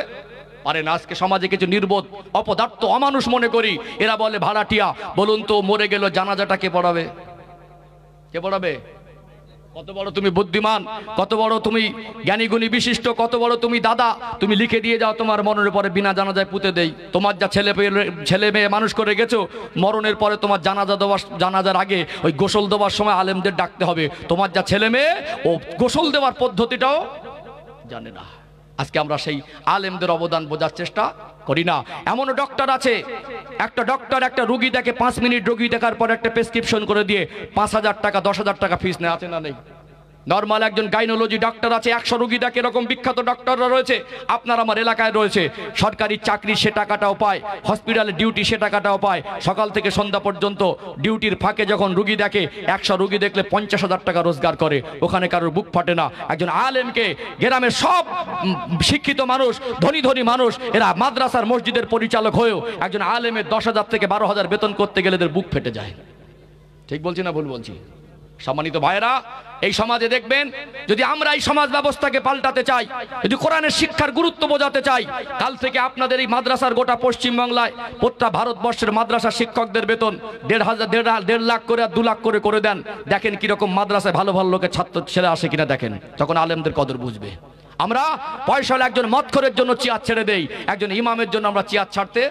পারে না। আজকে সমাজে কিছু নির্বোধ, অপদার্থ, অমানুষ মনে করি, এরা বলে ভাড়াটিয়া। বলুন তো, মরে গেল জানাজাটা কে পড়াবে? কে পড়াবে? কত বড় তুমি বুদ্ধিমান, কত বড় তুমি জ্ঞানীগুণী বিশিষ্ট, কত বড় তুমি দাদা, তুমি লিখে দিয়ে যাও তোমার মরণের পরে বিনা জানাজায় পুঁতে দেই। তোমার যা ছেলে মেয়ে মানুষ করে গেছো, মরণের পরে তোমার জানাজার আগে ওই গোসল দেওয়ার সময় আলেমদের ডাকতে হবে। তোমার যা ছেলে মেয়ে, ও গোসল দেওয়ার পদ্ধতিটাও জানে না। আজকে আমরা সেই আলেমদের অবদান বোঝার চেষ্টা করি না। এমনও ডক্টর আছে, একটা ডক্টর একটা রোগী দেখে, 5 মিনিট রোগী দেখার পর একটা প্রেসক্রিপশন করে দিয়ে 5,000 টাকা 10,000 টাকা ফিস নেয়, আছে না নেই? নর্মাল একজন গাইনোলজি ডাক্তার আছে, 100 রোগী দেখে, এরকম বিখ্যাত ডক্টররা রয়েছে, আপনার আমার এলাকায় রয়েছে। সরকারি চাকরি সে টাকাটাও পায়, হসপিটালে ডিউটি সে টাকাটাও পায়। সকাল থেকে সন্ধ্যা পর্যন্ত ডিউটির ফাঁকে যখন রোগী দেখে, 100 রোগী দেখলে 50,000 টাকা রোজগার করে, ওখানে কারোর বুক ফাটে না। একজন আলেমকে গ্রামের সব শিক্ষিত মানুষ, ধনী ধনী মানুষ, এরা মাদ্রাসার মসজিদের পরিচালক হয়েও একজন আলেমের 10,000 থেকে 12,000 বেতন করতে গেলে এদের বুক ফেটে যায়। ঠিক বলছি না ভুল বলছি? সম্মানিত ভাইয়েরা, এই সমাজে দেখবেন, যদি আমরা এই সমাজ ব্যবস্থাকে পাল্টাতে চাই, যদি কোরআনের শিক্ষার গুরুত্ব বোঝাতে চাই, কাল থেকে আপনাদের এই মাদ্রাসার গোটা পশ্চিমবাংলায় প্রত্যেক ভারতবর্ষের মাদ্রাসা শিক্ষকদের বেতন 1.5 লাখ করে আর 2 লাখ করে করে দেন। দেখেন কিরকম মাদ্রাসায় ভালো ভালো লোকের ছাত্র ছেলে আসে কিনা দেখেন, তখন আলেমদের কদর বুঝবে। আমরা পয়সা হলে একজন মদখোরের জন্য চেয়ার ছেড়ে দেই, একজন ইমামের জন্য আমরা চেয়ার ছাড়তে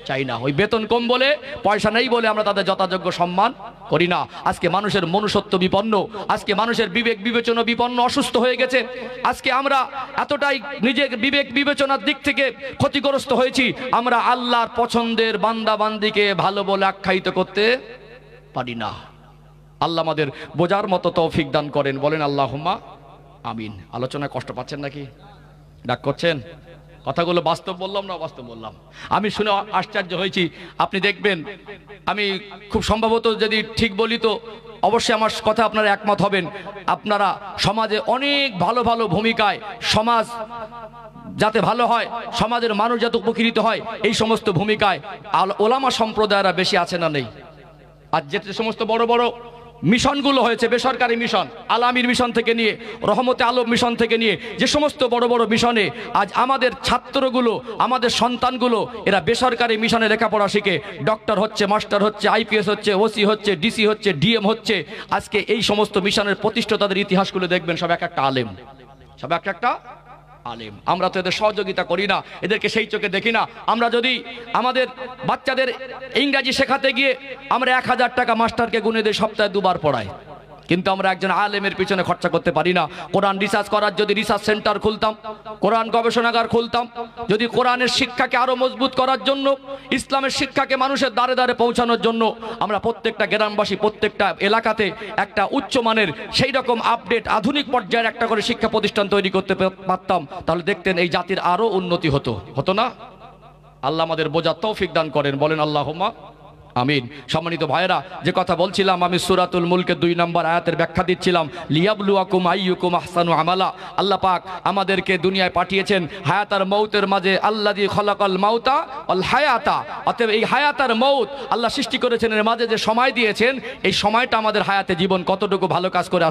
চাই না। ওই বেতন কম বলে, পয়সা নেই বলে আমরা তাদের যথাযোগ্য সম্মান করি না। আজকে মানুষের মনুষ্যত্ব বিপন্ন, আজকে মানুষের বিবেক বিবেচনা বিপন্ন, অসুস্থ হয়ে গেছে। আজকে আমরা এতটাই নিজের বিবেক বিবেচনার দিক থেকে ক্ষতিগ্রস্ত হয়েছি, আমরা আল্লাহর পছন্দের বান্দা বান্দিকে ভালো বলে আখ্যায়িত করতে পারি না। আল্লাহ আমাদের বোঝার মতো তৌফিক দান করেন, বলেন আল্লাহুম্মা আমিন। আলোচনায় কষ্ট পাচ্ছেন নাকি? ডাক করছেন? কথাগুলো বাস্তব বললাম না অবাস্তব বললাম? আমি শুনে আশ্চর্য হয়েছি। আপনি দেখবেন, আমি খুব সম্ভবত যদি ঠিক বলি তো অবশ্যই আমার কথা আপনারা একমত হবেন। আপনারা সমাজে অনেক ভালো ভালো ভূমিকায়, সমাজ যাতে ভালো হয়, সমাজের মানুষ যাতে উপকৃত হয়, এই সমস্ত ভূমিকায় ওলামা সম্প্রদায়রা বেশি আছে না নেই? আর যে সমস্ত বড় বড় মিশনগুলো হয়েছে, বেসরকারি মিশন, আলামির মিশন থেকে নিয়ে, রহমতে আলম মিশন থেকে নিয়ে, যে সমস্ত বড় বড় মিশনে আজ আমাদের ছাত্রগুলো, আমাদের সন্তানগুলো এরা বেসরকারি মিশনে লেখাপড়া শিখে ডক্টর হচ্ছে, মাস্টার হচ্ছে, IPS হচ্ছে, OC হচ্ছে, DC হচ্ছে, DM হচ্ছে। আজকে এই সমস্ত মিশনের প্রতিষ্ঠাতাদের ইতিহাসগুলো দেখবেন, সব এক একটা আলেম, সব এক একটা আলেম। আমরা তো এদের সহযোগিতা করি না, এদেরকে সেই চোখে দেখি না। আমরা যদি আমাদের বাচ্চাদের ইংরাজি শেখাতে গিয়ে আমরা 1,000 টাকা মাস্টারকে গুনে দিয়ে সপ্তাহে 2 বার পড়াই, কিন্তু আমরা একজন আলেমের পিছনে খরচা করতে পারি না। কোরআন রিসার্চ করার যদি রিসার্চ সেন্টার খুলতাম, কোরআন গবেষণাগার খুলতাম, যদি কোরআনের শিক্ষাকে আরো মজবুত করার জন্য, ইসলামের শিক্ষাকে মানুষের দ্বারে দ্বারে পৌঁছানোর জন্য আমরা প্রত্যেকটা গ্রামবাসী, প্রত্যেকটা এলাকাতে একটা উচ্চমানের সেই রকম আপডেট আধুনিক পর্যায়ের একটা করে শিক্ষা প্রতিষ্ঠান তৈরি করতে পারতাম, তাহলে দেখতেন এই জাতির আরো উন্নতি হতো না? আল্লাহ আমাদের বোঝার তৌফিক দান করেন, বলেন আল্লাহুম্মা আমিন। সম্মানিত ভাইয়েরা, যে কথা বলছিলাম, আমি সূরাতুল মুলকের 2 নম্বর আয়াতের ব্যাখ্যা দিচ্ছিলাম, লিয়াবলুয়াকুম আইয়ুকুম আহসানু আমালা। আল্লাহ পাক আমাদেরকে দুনিয়ায় পাঠিয়েছেন হায়াত আর মৌতের মাঝে, আল্লাযী খালাকাল মাউতা ওয়াল হায়াতা। অতএব এই হায়াত আর মৌত আল্লাহ সৃষ্টি করেছেন, এর মাঝে যে সময় দিয়েছেন, এই সময়টা আমাদের হায়াতে জীবন কতটুকু ভালো কাজ করে